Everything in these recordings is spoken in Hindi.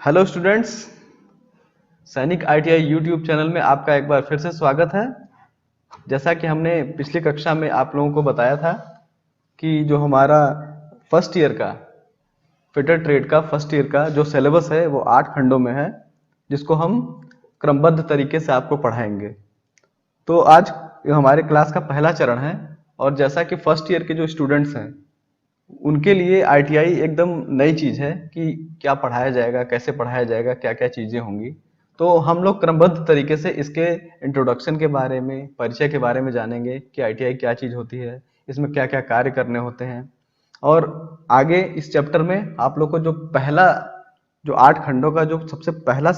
हेलो स्टूडेंट्स, सैनिक आईटीआई यूट्यूब चैनल में आपका एक बार फिर से स्वागत है। जैसा कि हमने पिछली कक्षा में आप लोगों को बताया था कि जो हमारा फर्स्ट ईयर का फिटर ट्रेड का फर्स्ट ईयर का जो सिलेबस है वो 8 खंडों में है, जिसको हम क्रमबद्ध तरीके से आपको पढ़ाएंगे। तो आज हमारे क्लास का पहला चरण है और जैसा कि फर्स्ट ईयर के जो स्टूडेंट्स हैं उनके लिए आईटीआई एकदम नई चीज है कि क्या पढ़ाया जाएगा, कैसे पढ़ाया जाएगा, क्या क्या चीजें होंगी। तो हम लोग क्रमबद्ध तरीके से इसके इंट्रोडक्शन के बारे में, परिचय के बारे में जानेंगे कि आईटीआई क्या चीज होती है, इसमें क्या क्या कार्य करने होते हैं। और आगे इस चैप्टर में आप लोग को जो पहला जो 8 खंडों का जो सबसे पहला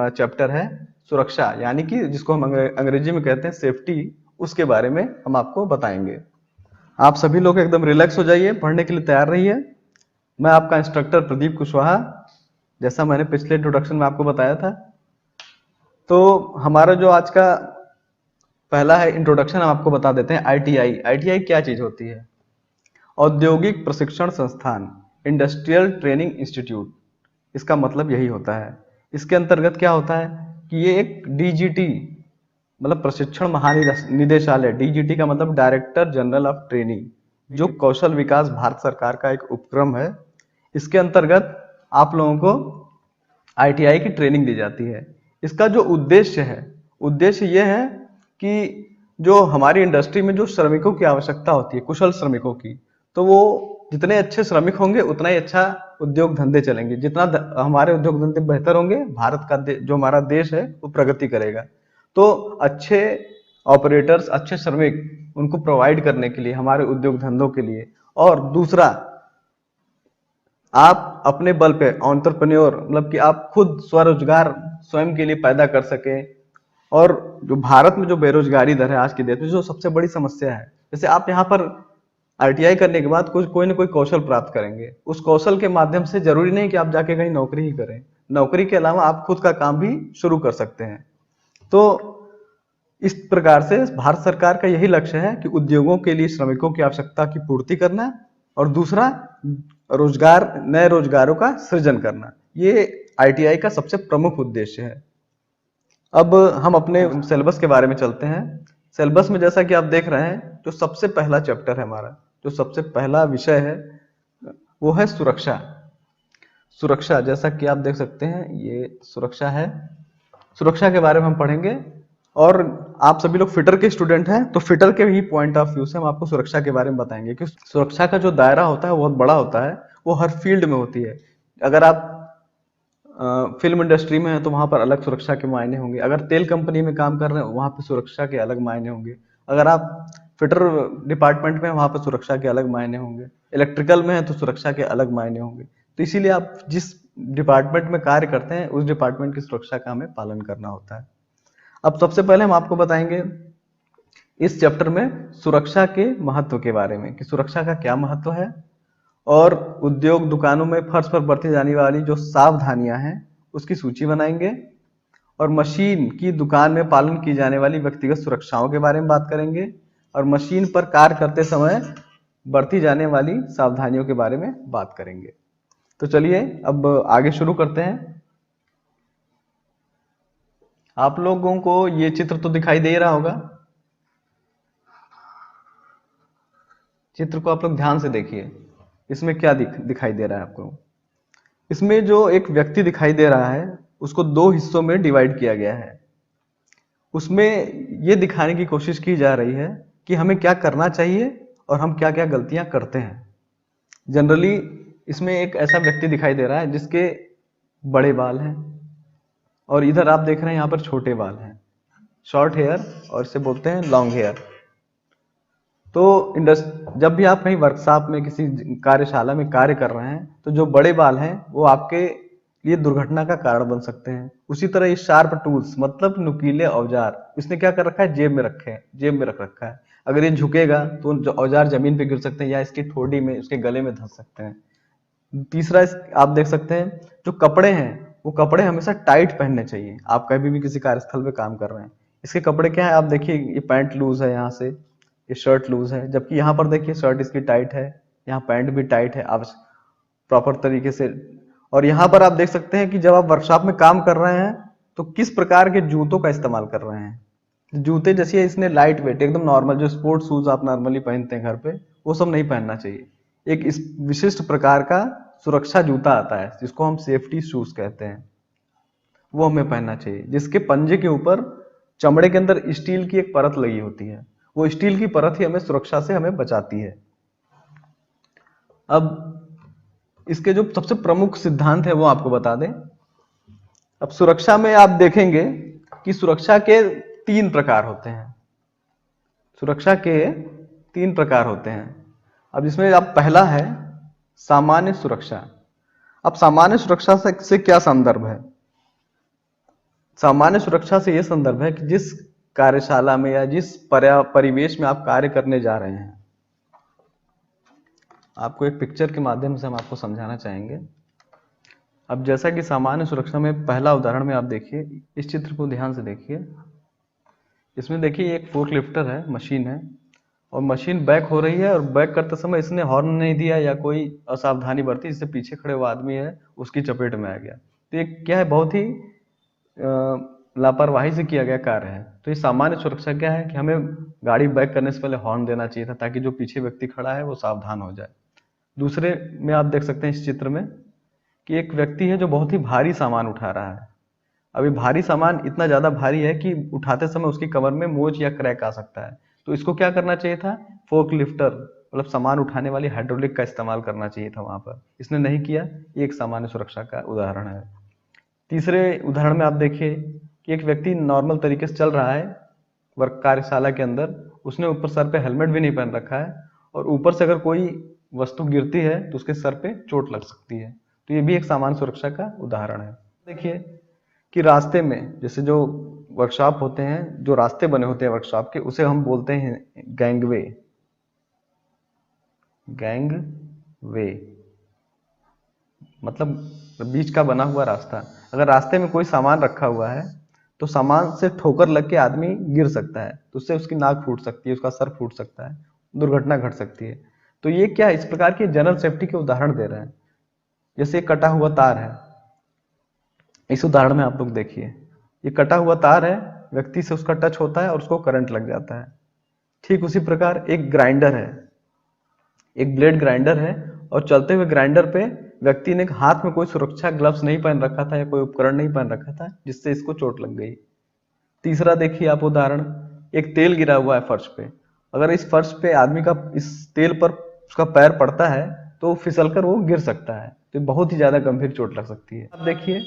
चैप्टर है सुरक्षा, यानी कि जिसको हम अंग्रेजी में कहते हैं सेफ्टी, उसके बारे में हम आपको बताएंगे। आप सभी लोग एकदम रिलैक्स हो जाइए, पढ़ने के लिए तैयार रहिए। मैं आपका इंस्ट्रक्टर प्रदीप कुशवाहा, जैसा मैंने पिछले इंट्रोडक्शन में आपको बताया था। तो हमारा जो आज का पहला है इंट्रोडक्शन, हम आपको बता देते हैं आईटीआई। आईटीआई क्या चीज होती है? औद्योगिक प्रशिक्षण संस्थान, इंडस्ट्रियल ट्रेनिंग इंस्टीट्यूट, इसका मतलब यही होता है। इसके अंतर्गत क्या होता है कि ये एक डीजीटी मतलब प्रशिक्षण महानिदेशालय, डीजीटी का मतलब डायरेक्टर जनरल ऑफ ट्रेनिंग, जो कौशल विकास भारत सरकार का एक उपक्रम है। इसके अंतर्गत आप लोगों को आईटीआई की ट्रेनिंग दी जाती है। इसका जो उद्देश्य ये है कि जो हमारी इंडस्ट्री में जो श्रमिकों की आवश्यकता होती है, कुशल श्रमिकों की, तो वो जितने अच्छे श्रमिक होंगे उतना ही अच्छा उद्योग धंधे चलेंगे। जितना हमारे उद्योग धंधे बेहतर होंगे, भारत का जो हमारा देश है वो प्रगति करेगा। तो अच्छे ऑपरेटर्स, अच्छे श्रमिक उनको प्रोवाइड करने के लिए, हमारे उद्योग धंधों के लिए, और दूसरा आप अपने बल पे एंटरप्रेन्योर मतलब कि आप खुद स्वरोजगार स्वयं के लिए पैदा कर सके। और जो भारत में जो बेरोजगारी दर है आज की डेट में, जो सबसे बड़ी समस्या है, जैसे आप यहाँ पर आईटीआई करने के बाद कोई ना कोई कौशल प्राप्त करेंगे। उस कौशल के माध्यम से जरूरी नहीं कि आप जाके कहीं नौकरी ही करें, नौकरी के अलावा आप खुद का काम भी शुरू कर सकते हैं। तो इस प्रकार से भारत सरकार का यही लक्ष्य है कि उद्योगों के लिए श्रमिकों की आवश्यकता की पूर्ति करना और दूसरा नए रोजगारों का सृजन करना। ये आईटीआई का सबसे प्रमुख उद्देश्य है। अब हम अपने सिलेबस के बारे में चलते हैं। सिलेबस में जैसा कि आप देख रहे हैं, जो सबसे पहला चैप्टर है हमारा, जो सबसे पहला विषय है वो है सुरक्षा। सुरक्षा, जैसा कि आप देख सकते हैं, ये सुरक्षा है। सुरक्षा के बारे में हम पढ़ेंगे। और आप सभी लोग फिटर के स्टूडेंट हैं, तो फिटर के ही पॉइंट ऑफ व्यू से हम आपको सुरक्षा के बारे में बताएंगे कि सुरक्षा का जो दायरा होता है वो बहुत बड़ा होता है, वो हर फील्ड में होती है। अगर आप फिल्म इंडस्ट्री में है तो वहां पर अलग सुरक्षा के मायने होंगे। अगर तेल कंपनी में काम कर रहे हैं वहां पर सुरक्षा के अलग मायने होंगे। अगर आप फिटर डिपार्टमेंट में हैं वहां पर सुरक्षा के अलग मायने होंगे। इलेक्ट्रिकल में है तो सुरक्षा के अलग मायने होंगे। तो इसीलिए आप जिस डिपार्टमेंट में कार्य करते हैं उस डिपार्टमेंट की सुरक्षा का हमें पालन करना होता है। अब सबसे पहले हम आपको बताएंगे इस चैप्टर में सुरक्षा के महत्व के बारे में, कि सुरक्षा का क्या महत्व है, और उद्योग दुकानों में फर्श पर बरती जाने वाली जो सावधानियां हैं उसकी सूची बनाएंगे, और मशीन की दुकान में पालन की जाने वाली व्यक्तिगत सुरक्षाओं के बारे में बात करेंगे, और मशीन पर कार्य करते समय बरती जाने वाली सावधानियों के बारे में बात करेंगे। तो चलिए अब आगे शुरू करते हैं। आप लोगों को ये चित्र तो दिखाई दे रहा होगा। चित्र को आप लोग ध्यान से देखिए, इसमें क्या दिखाई दे रहा है आपको। इसमें जो एक व्यक्ति दिखाई दे रहा है उसको 2 हिस्सों में डिवाइड किया गया है। उसमें ये दिखाने की कोशिश की जा रही है कि हमें क्या करना चाहिए और हम क्या क्या गलतियां करते हैं। जनरली इसमें एक ऐसा व्यक्ति दिखाई दे रहा है जिसके बड़े बाल हैं, और इधर आप देख रहे हैं यहाँ पर छोटे बाल हैं, शॉर्ट हेयर, और इसे बोलते हैं लॉन्ग हेयर। तो जब भी आप कहीं वर्कशॉप में किसी कार्यशाला में कार्य कर रहे हैं तो जो बड़े बाल हैं वो आपके लिए दुर्घटना का कारण बन सकते हैं। उसी तरह ये शार्प टूल्स मतलब नुकीले औजार, इसने क्या कर रखा है, जेब में रख रखा है। अगर ये झुकेगा तो जो औजार जमीन पे गिर सकते हैं या इसकी ठोड़ी में, उसके गले में धंस सकते हैं। तीसरा आप देख सकते हैं जो कपड़े हैं वो कपड़े हमेशा टाइट पहनने चाहिए। आप कभी भी किसी कार्यस्थल पे काम कर रहे हैं, इसके कपड़े क्या है, आप देखिए ये पैंट लूज है, यहाँ से ये शर्ट लूज है, जबकि यहाँ पर देखिए शर्ट इसकी टाइट है, यहाँ पैंट भी टाइट है, आप प्रॉपर तरीके से। और यहाँ पर आप देख सकते हैं कि जब आप वर्कशॉप में काम कर रहे हैं तो किस प्रकार के जूतों का इस्तेमाल कर रहे हैं। जूते जैसे इसने लाइट वेट एकदम नॉर्मल जो स्पोर्ट्स शूज आप नॉर्मली पहनते हैं घर पे, वो सब नहीं पहनना चाहिए। एक इस विशिष्ट प्रकार का सुरक्षा जूता आता है जिसको हम सेफ्टी शूज कहते हैं, वो हमें पहनना चाहिए, जिसके पंजे के ऊपर चमड़े के अंदर स्टील की एक परत लगी होती है। वो स्टील की परत ही हमें सुरक्षा से हमें बचाती है। अब इसके जो सबसे प्रमुख सिद्धांत है वो आपको बता दें। अब सुरक्षा में आप देखेंगे कि सुरक्षा के 3 प्रकार होते हैं। सुरक्षा के 3 प्रकार होते हैं। अब इसमें आप पहला है सामान्य सुरक्षा। अब सामान्य सुरक्षा से क्या संदर्भ है? सामान्य सुरक्षा से यह संदर्भ है कि जिस कार्यशाला में या जिस परिवेश में आप कार्य करने जा रहे हैं, आपको एक पिक्चर के माध्यम से हम आपको समझाना चाहेंगे। अब जैसा कि सामान्य सुरक्षा में पहला उदाहरण में आप देखिए, इस चित्र को ध्यान से देखिए। इसमें देखिए एक फोर्क लिफ्टर है, मशीन है, और मशीन बैक हो रही है और बैक करते समय इसने हॉर्न नहीं दिया या कोई असावधानी बरती, जिससे पीछे खड़े हुआ आदमी है उसकी चपेट में आ गया। तो ये क्या है, बहुत ही लापरवाही से किया गया कार्य है। तो ये सामान्य सुरक्षा क्या है कि हमें गाड़ी बैक करने से पहले हॉर्न देना चाहिए था, ताकि जो पीछे व्यक्ति खड़ा है वो सावधान हो जाए। दूसरे में आप देख सकते हैं इस चित्र में कि एक व्यक्ति है जो बहुत ही भारी सामान उठा रहा है। अभी भारी सामान इतना ज्यादा भारी है कि उठाते समय उसकी कमर में मोच या क्रैक आ सकता है। तो इसको क्या करना चाहिए था, फोर्क लिफ्टर मतलब सामान उठाने वाली हाइड्रोलिक का इस्तेमाल करना चाहिए था वहां पर, इसने नहीं किया। ये एक सामान्य सुरक्षा का उदाहरण है। तीसरे उदाहरण में आप देखिए कि एक व्यक्ति नॉर्मल तरीके से चल रहा है वर्क कार्यशाला के अंदर, उसने ऊपर सर पे हेलमेट भी नहीं पहन रखा है, और ऊपर से अगर कोई वस्तु गिरती है तो उसके सर पे चोट लग सकती है। तो ये भी एक सामान्य सुरक्षा का उदाहरण है। देखिए कि रास्ते में जैसे जो वर्कशॉप होते हैं, जो रास्ते बने होते हैं वर्कशॉप के, उसे हम बोलते हैं गैंगवे। गैंगवे मतलब बीच का बना हुआ रास्ता। अगर रास्ते में कोई सामान रखा हुआ है तो सामान से ठोकर लग के आदमी गिर सकता है, तो उससे उसकी नाक फूट सकती है, उसका सर फूट सकता है, दुर्घटना घट सकती है। तो ये क्या है, इस प्रकार की जनरल सेफ्टी के उदाहरण दे रहे हैं। जैसे कटा हुआ तार है, इस उदाहरण में आप लोग देखिए, ये कटा हुआ तार है, व्यक्ति से उसका टच होता है और उसको करंट लग जाता है। ठीक उसी प्रकार एक ग्राइंडर है, एक ब्लेड ग्राइंडर है, और चलते हुए ग्राइंडर पे व्यक्ति ने हाथ में कोई सुरक्षा ग्लव्स नहीं पहन रखा था या कोई उपकरण नहीं पहन रखा था, जिससे इसको चोट लग गई। तीसरा देखिए आप उदाहरण, एक तेल गिरा हुआ है फर्श पे। अगर इस फर्श पे आदमी का इस तेल पर उसका पैर पड़ता है तो फिसलकर वो गिर सकता है, तो बहुत ही ज्यादा गंभीर चोट लग सकती है। अब देखिए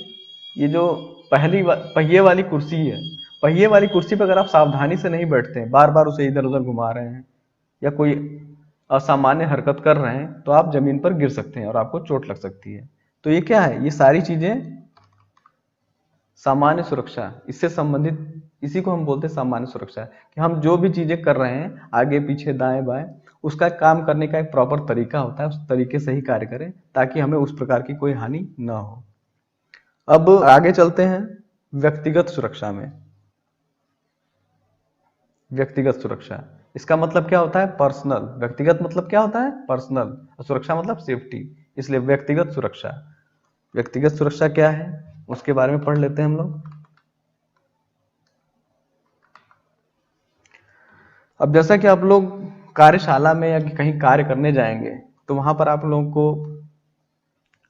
ये जो पहिए वाली कुर्सी है, पहिए वाली कुर्सी पर अगर आप सावधानी से नहीं बैठते हैं, बार बार उसे इधर उधर घुमा रहे हैं या कोई असामान्य हरकत कर रहे हैं, तो आप जमीन पर गिर सकते हैं और आपको चोट लग सकती है। तो ये क्या है, ये सारी चीजें सामान्य सुरक्षा, इससे संबंधित, इसी को हम बोलते हैं सामान्य सुरक्षा, कि हम जो भी चीजें कर रहे हैं आगे पीछे दाएं बाएं, उसका काम करने का एक प्रॉपर तरीका होता है, उस तरीके से ही कार्य करें ताकि हमें उस प्रकार की कोई हानि ना हो। अब आगे चलते हैं व्यक्तिगत सुरक्षा में। व्यक्तिगत सुरक्षा, इसका मतलब क्या होता है, पर्सनल। व्यक्तिगत मतलब क्या होता है, पर्सनल। सुरक्षा मतलब सेफ्टी, इसलिए व्यक्तिगत सुरक्षा। व्यक्तिगत सुरक्षा क्या है उसके बारे में पढ़ लेते हैं हम लोग। अब जैसा कि आप लोग कार्यशाला में या कहीं कार्य करने जाएंगे तो वहां पर आप लोगों को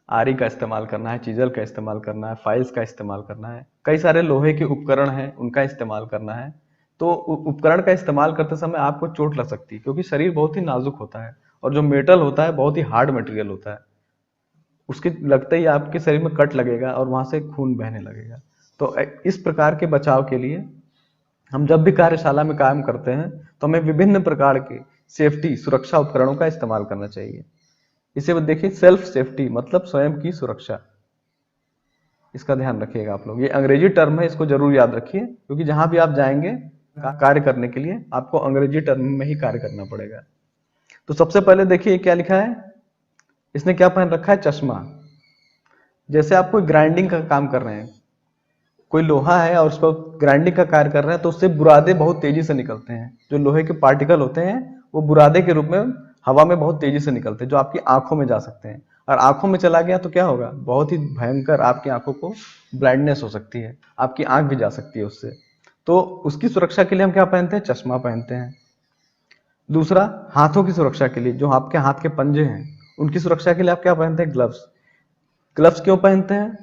आरी का इस्तेमाल करना है, चीजल का इस्तेमाल करना है, फाइल्स का इस्तेमाल करना है, कई सारे लोहे के उपकरण हैं उनका इस्तेमाल करना है। तो उपकरण का इस्तेमाल करते समय आपको चोट लग सकती है, क्योंकि शरीर बहुत ही नाजुक होता है और जो मेटल होता है बहुत ही हार्ड मटेरियल होता है। उसके लगते ही आपके शरीर में कट लगेगा और वहां से खून बहने लगेगा। तो इस प्रकार के बचाव के लिए हम जब भी कार्यशाला में काम करते हैं तो हमें विभिन्न प्रकार के सेफ्टी सुरक्षा उपकरणों का इस्तेमाल करना चाहिए। इसे देखिए सेल्फ सेफ्टी मतलब स्वयं की सुरक्षा, इसका ध्यान रखिएगा आप लोग। ये अंग्रेजी टर्म है, इसको जरूर याद रखिए, क्योंकि जहां भी आप जाएंगे कार्य करने के लिए आपको अंग्रेजी टर्म में ही कार्य करना पड़ेगा। तो सबसे पहले देखिए क्या लिखा है, इसने क्या पहन रखा है, चश्मा। जैसे आप कोई ग्राइंडिंग का काम कर रहे हैं, कोई लोहा है और उस पर ग्राइंडिंग का कार्य कर रहे हैं, तो उससे बुरादे बहुत तेजी से निकलते हैं। जो लोहे के पार्टिकल होते हैं वो बुरादे के रूप में हवा में बहुत तेजी से निकलते हैं, जो आपकी आंखों में जा सकते हैं। और आंखों में चला गया तो क्या होगा, बहुत ही भयंकर, आपकी आंखों को ब्लाइंडनेस हो सकती है, आपकी आंख भी जा सकती है उससे। तो उसकी सुरक्षा के लिए हम क्या पहनते हैं, चश्मा पहनते हैं। दूसरा, हाथों की सुरक्षा के लिए, जो आपके हाथ के पंजे हैं उनकी सुरक्षा के लिए आप क्या पहनते हैं, ग्लव्स। ग्लव्स क्यों पहनते हैं,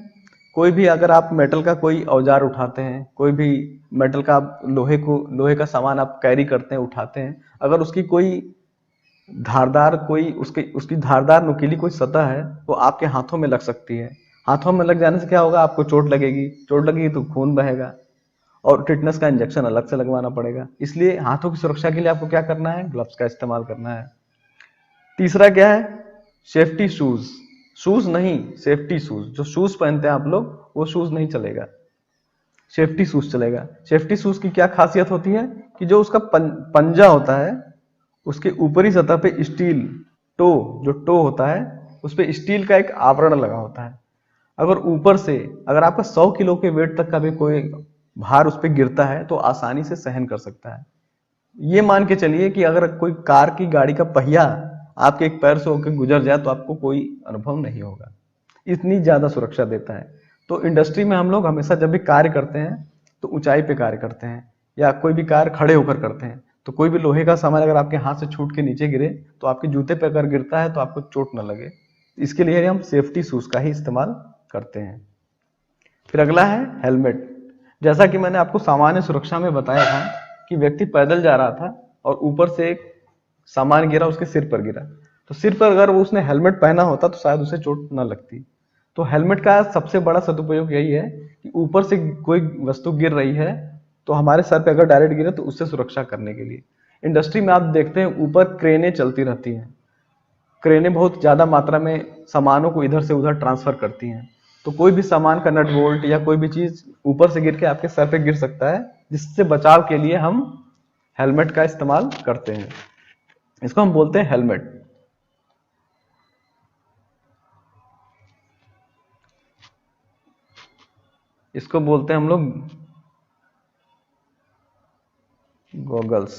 कोई भी अगर आप मेटल का कोई औजार उठाते हैं, कोई भी मेटल का लोहे का सामान आप कैरी करते हैं, उठाते हैं, अगर उसकी कोई धारदार कोई उसकी धारदार नुकीली कोई सतह है, वो आपके हाथों में लग सकती है। हाथों में लग जाने से क्या होगा, आपको चोट लगेगी तो खून बहेगा और टिटनेस का इंजेक्शन अलग से लगवाना पड़ेगा। इसलिए हाथों की सुरक्षा के लिए आपको क्या करना है, ग्लव्स का इस्तेमाल करना है। तीसरा क्या है, सेफ्टी शूज। शूज नहीं, सेफ्टी शूज। जो शूज पहनते हैं आप लोग, वो शूज नहीं चलेगा, सेफ्टी शूज चलेगा। सेफ्टी शूज की क्या खासियत होती है कि जो उसका पंजा होता है, उसके ऊपरी सतह पे स्टील जो टो होता है, उस पे स्टील का एक आवरण लगा होता है। अगर ऊपर से अगर आपका 100 किलो के वेट तक का भी कोई भार उस पर गिरता है तो आसानी से सहन कर सकता है। ये मान के चलिए कि अगर कोई कार की गाड़ी का पहिया आपके एक पैर से होकर गुजर जाए तो आपको कोई अनुभव नहीं होगा, इतनी ज्यादा सुरक्षा देता है। तो इंडस्ट्री में हम लोग हमेशा जब भी कार्य करते हैं तो ऊंचाई पे कार्य करते हैं, या कोई भी कार्य खड़े होकर करते हैं, तो कोई भी लोहे का सामान अगर आपके हाथ से छूट के नीचे गिरे तो आपके जूते पे अगर गिरता है तो आपको चोट न लगे। इसके लिए हम सेफ्टी शूज का ही इस्तेमाल करते हैं। फिर अगला है हेलमेट। जैसा कि मैंने आपको सामान्य सुरक्षा में बताया था कि व्यक्ति पैदल जा रहा था और ऊपर से एक सामान गिरा, उसके सिर पर गिरा, तो सिर पर अगर वो उसने हेलमेट पहना होता तो शायद उसे चोट न लगती। तो हेलमेट का सबसे बड़ा सदुपयोग यही है कि ऊपर से कोई वस्तु गिर रही है तो हमारे सर पे अगर डायरेक्ट गिरे तो उससे सुरक्षा करने के लिए इंडस्ट्री में आप देखते हैं ऊपर क्रेनें चलती रहती हैं। क्रेनें बहुत ज्यादा मात्रा में सामानों को इधर से उधर ट्रांसफर करती हैं, तो कोई भी सामान का नट बोल्ट या कोई भी चीज ऊपर से गिर के आपके सर पे गिर सकता है, जिससे बचाव के लिए हम हेलमेट का इस्तेमाल करते हैं। इसको हम बोलते हैं हेलमेट। इसको बोलते हैं हम लोग गॉगल्स।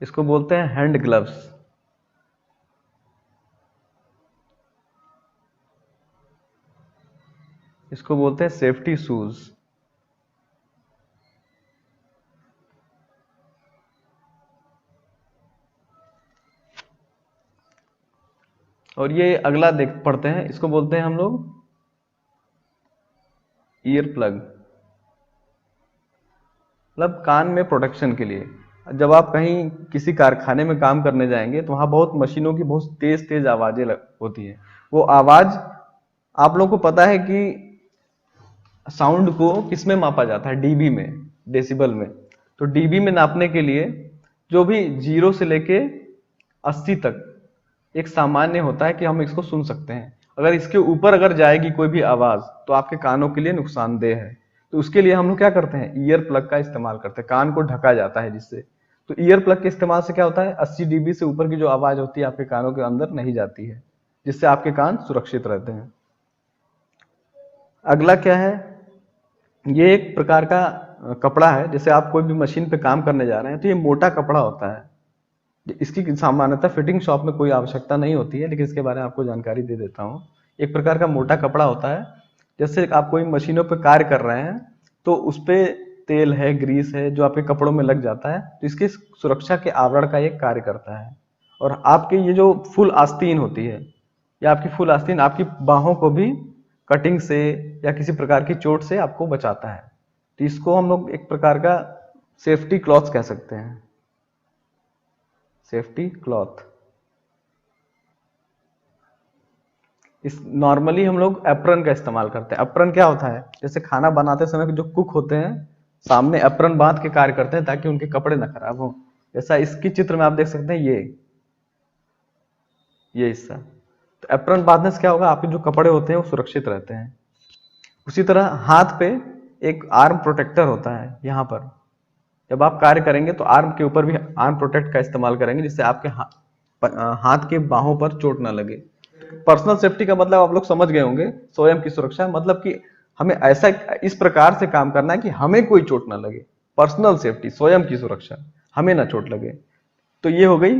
इसको बोलते हैं हैंड ग्लव्स। इसको बोलते हैं सेफ्टी शूज। और ये अगला देख पढ़ते हैं, इसको बोलते हैं हम लोग ईयर प्लग, मतलब कान में प्रोटेक्शन के लिए। जब आप कहीं किसी कारखाने में काम करने जाएंगे तो वहां बहुत मशीनों की बहुत तेज तेज आवाजें होती है। वो आवाज आप लोगों को पता है कि साउंड को किस में मापा जाता है, डीबी में, डेसिबल में। तो डीबी में नापने के लिए जो भी 0 से लेके 80 तक एक सामान्य होता है कि हम इसको सुन सकते हैं। अगर इसके ऊपर अगर जाएगी कोई भी आवाज तो आपके कानों के लिए नुकसानदेह है। तो उसके लिए हम लोग क्या करते हैं, ईयर प्लग का इस्तेमाल करते हैं, कान को ढका जाता है जिससे। तो ईयर प्लग के इस्तेमाल से क्या होता है, 80 डीबी से ऊपर की जो आवाज होती है आपके कानों के अंदर नहीं जाती है, जिससे आपके कान सुरक्षित रहते हैं। अगला क्या है, ये एक प्रकार का कपड़ा है। जैसे आप कोई भी मशीन पे काम करने जा रहे हैं तो ये मोटा कपड़ा होता है। इसकी सामान्यतः फिटिंग शॉप में कोई आवश्यकता नहीं होती है, लेकिन इसके बारे में आपको जानकारी दे देता हूँ। एक प्रकार का मोटा कपड़ा होता है। जैसे आप कोई मशीनों पर कार्य कर रहे हैं तो उस पर तेल है, ग्रीस है, जो आपके कपड़ों में लग जाता है, तो इसकी सुरक्षा के आवरण का एक कार्य करता है। और आपके ये जो फुल आस्तीन होती है, या आपकी फुल आस्तीन आपकी बाहों को भी कटिंग से या किसी प्रकार की चोट से आपको बचाता है। तो इसको हम लोग एक प्रकार का सेफ्टी क्लॉथ कह सकते हैं, सेफ्टी क्लॉथ। इस नॉर्मली हम लोग एप्रन का इस्तेमाल करते हैं। एप्रन क्या होता है, जैसे खाना बनाते समय जो कुक होते हैं सामने एप्रन बांध के कार्य करते हैं ताकि उनके कपड़े ना खराब हो। जैसा इसकी चित्र में आप देख सकते हैं, ये हिस्सा। तो एप्रन बांधने से क्या होगा, आपके जो कपड़े होते हैं वो सुरक्षित रहते हैं। उसी तरह हाथ पे एक आर्म प्रोटेक्टर होता है। यहाँ पर जब आप कार्य करेंगे तो आर्म के ऊपर भी आर्म प्रोटेक्ट का इस्तेमाल करेंगे, जिससे आपके हाथ के बाहों पर चोट ना लगे। पर्सनल सेफ्टी का मतलब आप लोग समझ गए होंगे, स्वयं की सुरक्षा, मतलब कि हमें ऐसा इस प्रकार से काम करना है कि हमें कोई चोट ना लगे। पर्सनल सेफ्टी, स्वयं की सुरक्षा, हमें ना चोट लगे। तो ये हो गई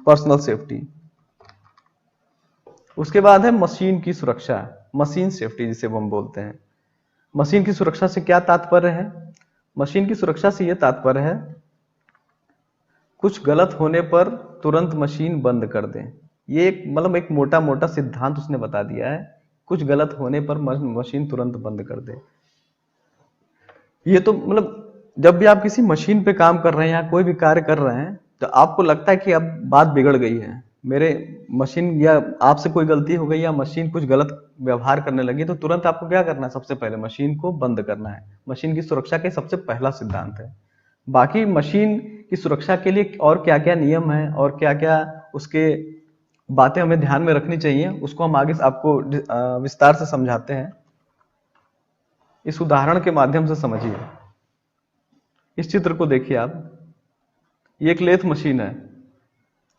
पर्सनल सेफ्टी। उसके बाद है मशीन की सुरक्षा, मशीन सेफ्टी जिसे हम बोलते हैं। मशीन की सुरक्षा से क्या तात्पर्य है? मशीन की सुरक्षा से यह तात्पर्य है कुछ गलत होने पर तुरंत मशीन बंद कर दें। ये एक मतलब एक मोटा मोटा सिद्धांत उसने बता दिया है, कुछ गलत होने पर मशीन तुरंत बंद कर दे। ये तो मतलब जब भी आप किसी मशीन पे काम कर रहे हैं या कोई भी कार्य कर रहे हैं तो आपको लगता है कि अब बात बिगड़ गई है, मेरे मशीन या आपसे कोई गलती हो गई या मशीन कुछ गलत व्यवहार करने लगी, तो तुरंत आपको क्या करना है? सबसे पहले मशीन को बंद करना है। मशीन की सुरक्षा का सबसे पहला सिद्धांत है। बाकी मशीन की सुरक्षा के लिए और क्या क्या नियम है और क्या क्या उसके बातें हमें ध्यान में रखनी चाहिए, उसको हम आगे आपको विस्तार से समझाते हैं। इस उदाहरण के माध्यम से समझिए। इस चित्र को देखिए आप, ये एक लेथ मशीन है।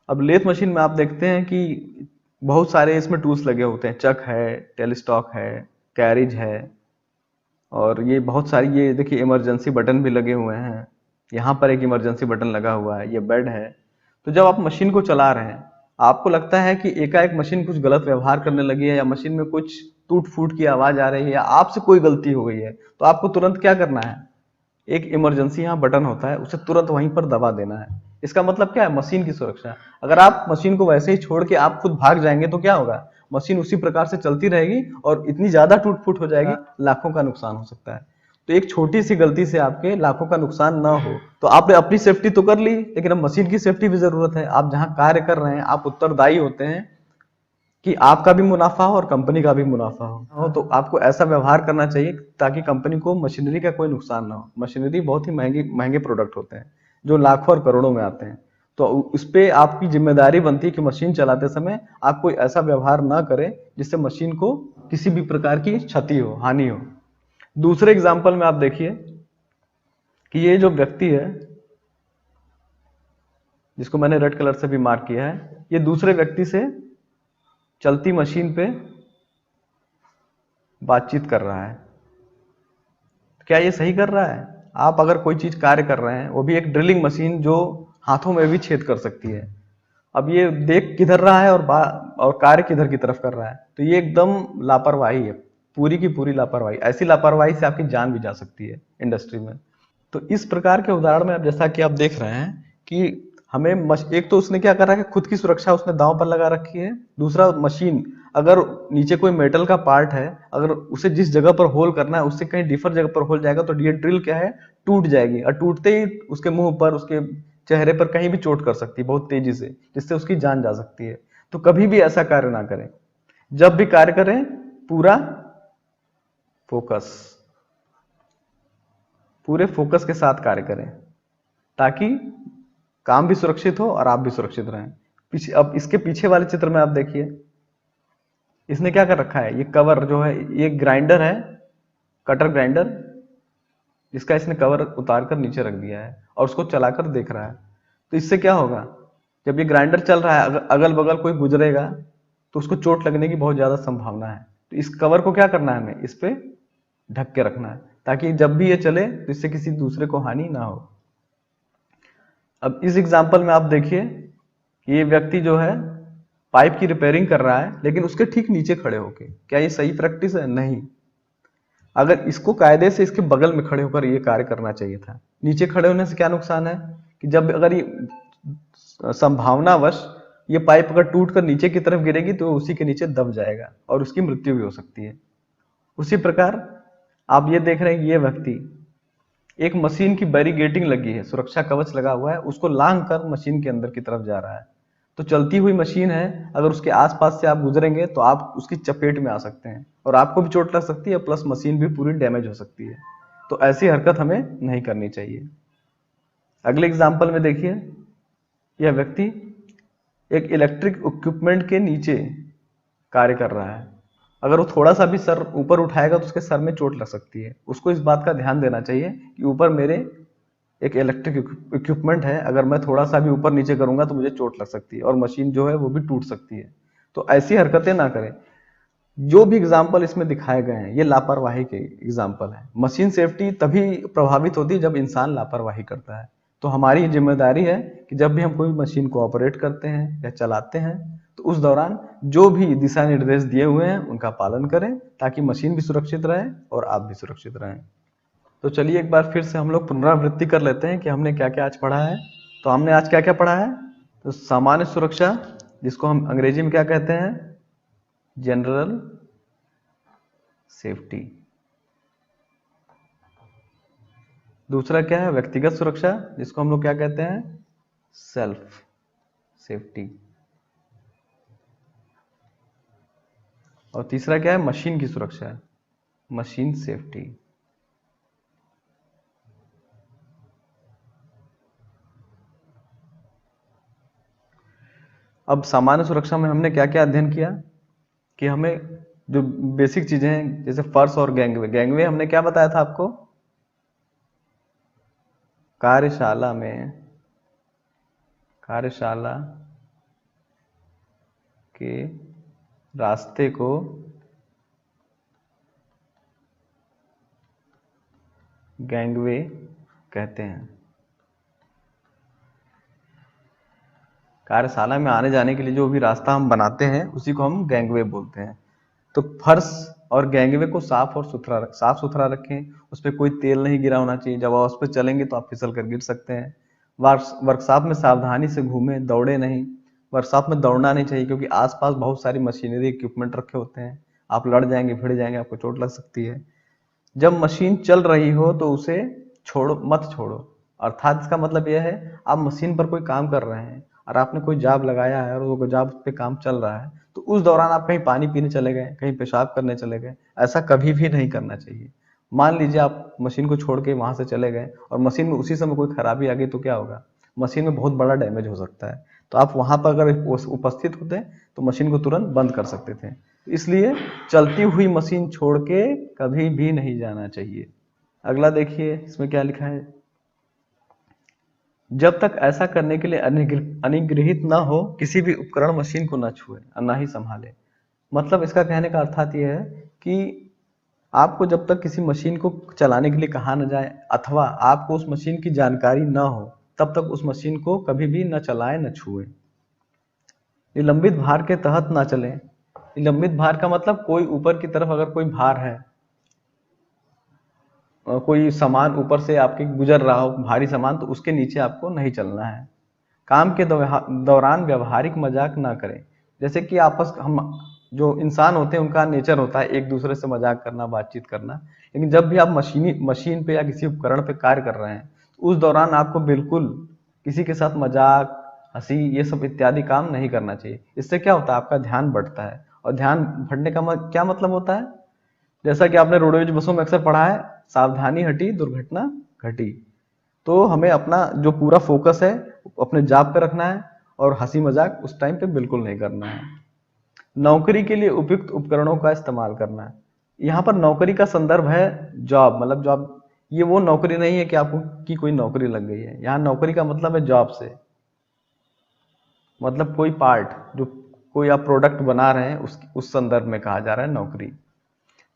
अब लेथ मशीन में आप देखते हैं कि बहुत सारे इसमें टूल्स लगे होते हैं, चक है, टेलीस्टॉक है, कैरिज है, और ये बहुत सारी, ये देखिए इमरजेंसी बटन भी लगे हुए हैं। यहाँ पर एक इमरजेंसी बटन लगा हुआ है, ये बेड है। तो जब आप मशीन को चला रहे हैं, आपको लगता है कि एकाएक मशीन कुछ गलत व्यवहार करने लगी है या मशीन में कुछ टूट फूट की आवाज आ रही है या आपसे कोई गलती हो गई है, तो आपको तुरंत क्या करना है? एक इमरजेंसी यहाँ बटन होता है, उसे तुरंत वहीं पर दबा देना है। इसका मतलब क्या है? मशीन की सुरक्षा। अगर आप मशीन को वैसे ही छोड़ के आप खुद भाग जाएंगे तो क्या होगा? मशीन उसी प्रकार से चलती रहेगी और इतनी ज्यादा टूट फूट हो जाएगी, लाखों का नुकसान हो सकता है। तो एक छोटी सी गलती से आपके लाखों का नुकसान ना हो, तो आपने अपनी सेफ्टी तो कर ली, लेकिन अब मशीन की सेफ्टी भी जरूरत है। आप जहां कार्य कर रहे हैं, आप उत्तरदायी होते हैं कि आपका भी मुनाफा हो और कंपनी का भी मुनाफा हो। तो आपको ऐसा व्यवहार करना चाहिए ताकि कंपनी को मशीनरी का कोई नुकसान ना हो। मशीनरी बहुत ही महंगे प्रोडक्ट होते हैं जो लाखों और करोड़ों में आते हैं। तो उस पे आपकी जिम्मेदारी बनती है कि मशीन चलाते समय आप कोई ऐसा व्यवहार ना करें जिससे मशीन को किसी भी प्रकार की क्षति हो, हानि हो। दूसरे एग्जाम्पल में आप देखिए कि ये जो व्यक्ति है, जिसको मैंने रेड कलर से भी मार्क किया है, ये दूसरे व्यक्ति से चलती मशीन पे बातचीत कर रहा है। क्या ये सही कर रहा है? आप अगर कोई चीज कार्य कर रहे हैं, वो भी एक ड्रिलिंग मशीन जो हाथों में भी छेद कर सकती है, अब ये देख किधर रहा है और कार्य किधर की तरफ कर रहा है, तो ये एकदम लापरवाही है, पूरी की पूरी लापरवाही। ऐसी लापरवाही से आपकी जान भी जा सकती है इंडस्ट्री में। तो इस प्रकार के उदाहरण में अब जैसा कि आप देख रहे हैं कि हमें एक तो उसने क्या कर रहा है कि खुद की सुरक्षा उसने दांव पर लगा रखी है। दूसरा, मशीन अगर नीचे कोई मेटल का पार्ट है, अगर उसे जिस जगह पर होल करना है उससे कहीं डिफर जगह पर होल जाएगा तो ये ड्रिल क्या है, टूट जाएगी, और टूटते ही उसके मुंह पर, उसके चेहरे पर कहीं भी चोट कर सकती है बहुत तेजी से, जिससे उसकी जान जा सकती है। तो कभी भी ऐसा कार्य ना करें। जब भी कार्य करें, पूरा फोकस, पूरे फोकस के साथ कार्य करें ताकि काम भी सुरक्षित हो और आप भी सुरक्षित रहें। अब इसके पीछे वाले चित्र में आप देखिए, इसने क्या कर रखा है? ये कवर जो है, ये ग्राइंडर है, कटर ग्राइंडर, जिसका इसने कवर उतार कर नीचे रख दिया है और उसको चलाकर देख रहा है। तो इससे क्या होगा? जब ये ग्राइंडर चल रहा है, अगल बगल कोई गुजरेगा तो उसको चोट लगने की बहुत ज्यादा संभावना है। तो इस कवर को क्या करना है? हमें इस पे ढक के रखना है ताकि जब भी ये चले तो इससे किसी दूसरे को हानि ना हो। अब इस एग्जाम्पल में आप देखिए कि ये व्यक्ति जो है पाइप की रिपेयरिंग कर रहा है, लेकिन उसके ठीक नीचे खड़े होके। क्या ये सही प्रैक्टिस है? नहीं। अगर इसको कायदे से इसके बगल में खड़े होकर ये कार्य करना चाहिए था। नीचे खड़े होने से क्या नुकसान है कि जब अगर ये संभावनावश ये पाइप अगर टूट कर नीचे की तरफ गिरेगी तो उसी के नीचे दब जाएगा और उसकी मृत्यु भी हो सकती है। उसी प्रकार आप ये देख रहे हैं कि ये व्यक्ति, एक मशीन की बैरिगेटिंग लगी है, सुरक्षा कवच लगा हुआ है, उसको लांघ कर मशीन के अंदर की तरफ जा रहा है। तो चलती हुई मशीन है, अगर उसके आसपास से आप गुजरेंगे तो आप उसकी चपेट में आ सकते हैं और आपको भी चोट लग सकती है, प्लस मशीन भी पूरी डैमेज हो सकती है। तो ऐसी हरकत हमें नहीं करनी चाहिए। अगले एग्जाम्पल में देखिए, यह व्यक्ति एक इलेक्ट्रिक इक्विपमेंट के नीचे कार्य कर रहा है। अगर वो थोड़ा सा भी सर ऊपर उठाएगा तो उसके सर में चोट लग सकती है। उसको इस बात का ध्यान देना चाहिए कि ऊपर मेरे एक इलेक्ट्रिक इक्विपमेंट है, अगर मैं थोड़ा सा भी ऊपर नीचे करूंगा तो मुझे चोट लग सकती है और मशीन जो है वो भी टूट सकती है। तो ऐसी हरकतें ना करें। जो भी एग्जाम्पल इसमें दिखाए गए हैं ये लापरवाही के एग्जाम्पल है। मशीन सेफ्टी तभी प्रभावित होती है जब इंसान लापरवाही करता है। तो हमारी जिम्मेदारी है कि जब भी हम कोई मशीन को ऑपरेट करते हैं या चलाते हैं तो उस दौरान जो भी दिशा निर्देश दिए हुए हैं उनका पालन करें, ताकि मशीन भी सुरक्षित रहे और आप भी सुरक्षित रहें। तो चलिए एक बार फिर से हम लोग पुनरावृत्ति कर लेते हैं कि हमने क्या क्या आज पढ़ा है। तो हमने आज क्या क्या पढ़ा है? तो सामान्य सुरक्षा, जिसको हम अंग्रेजी में क्या कहते हैं? General safety. दूसरा क्या है? व्यक्तिगत सुरक्षा, जिसको हम लोग क्या कहते हैं? Self safety. और तीसरा क्या है? मशीन की सुरक्षा, मशीन सेफ्टी। अब सामान्य सुरक्षा में हमने क्या क्या अध्ययन किया कि हमें जो बेसिक चीजें हैं जैसे फर्श और गैंगवे। गैंगवे हमने क्या बताया था आपको? कार्यशाला के रास्ते को गैंगवे कहते हैं। कार्यशाला में आने जाने के लिए जो भी रास्ता हम बनाते हैं उसी को हम गैंगवे बोलते हैं। तो फर्श और गैंगवे को साफ सुथरा रखें, उस पर कोई तेल नहीं गिरा होना चाहिए। जब आप उस पर चलेंगे तो आप फिसल कर गिर सकते हैं। वर्कशॉप में सावधानी से घूमें, दौड़े नहीं। वर्कशॉप में दौड़ना नहीं चाहिए क्योंकि आसपास बहुत सारी मशीनरी इक्विपमेंट रखे होते हैं, आप लड़ जाएंगे, भिड़ जाएंगे, आपको चोट लग सकती है। जब मशीन चल रही हो तो उसे मत छोड़ो। अर्थात इसका मतलब यह है, आप मशीन पर कोई काम कर रहे हैं और आपने कोई जाब लगाया है और वो जाब पे काम चल रहा है, तो उस दौरान आप कहीं पानी पीने चले गए, कहीं पेशाब करने चले गए, ऐसा कभी भी नहीं करना चाहिए। मान लीजिए आप मशीन को छोड़ के वहां से चले गए और मशीन में उसी समय कोई खराबी आ गई तो क्या होगा? मशीन में बहुत बड़ा डैमेज हो सकता है। तो आप वहां पर अगर उपस्थित होते तो मशीन को तुरंत बंद कर सकते थे। इसलिए चलती हुई मशीन छोड़ के कभी भी नहीं जाना चाहिए। अगला देखिए, इसमें क्या लिखा है? जब तक ऐसा करने के लिए अनुग्रहित न हो, किसी भी उपकरण मशीन को न छुए और न ही संभाले। मतलब इसका कहने का अर्थात यह है कि आपको जब तक किसी मशीन को चलाने के लिए कहा न जाए अथवा आपको उस मशीन की जानकारी न हो, तब तक उस मशीन को कभी भी न चलाएं, न छुए। निलंबित भार के तहत ना चलें। निलंबित भार का मतलब कोई ऊपर की तरफ अगर कोई भार है, कोई सामान ऊपर से आपके गुजर रहा हो, भारी सामान, तो उसके नीचे आपको नहीं चलना है। काम के दौरान व्यवहारिक मजाक ना करें। जैसे कि हम जो इंसान होते हैं उनका नेचर होता है एक दूसरे से मजाक करना, बातचीत करना, लेकिन जब भी आप मशीन पे या किसी उपकरण पे कार्य कर रहे हैं उस दौरान आपको बिल्कुल किसी के साथ मजाक, हंसी, ये सब इत्यादि काम नहीं करना चाहिए। इससे क्या होता है? आपका ध्यान बढ़ता है। और ध्यान बढ़ने का क्या मतलब होता है? जैसा कि आपने रोडवेज बसों में अक्सर पढ़ा है, सावधानी हटी दुर्घटना घटी। तो हमें अपना जो पूरा फोकस है अपने जॉब पे रखना है और हंसी मजाक उस टाइम पे बिल्कुल नहीं करना है। नौकरी के लिए उपयुक्त उपकरणों का इस्तेमाल करना है। यहाँ पर नौकरी का संदर्भ है जॉब, मतलब जॉब, ये वो नौकरी नहीं है कि आपको की कोई नौकरी लग गई है। यहाँ नौकरी का मतलब है जॉब से, मतलब कोई पार्ट जो कोई आप प्रोडक्ट बना रहे हैं उस संदर्भ में कहा जा रहा है नौकरी।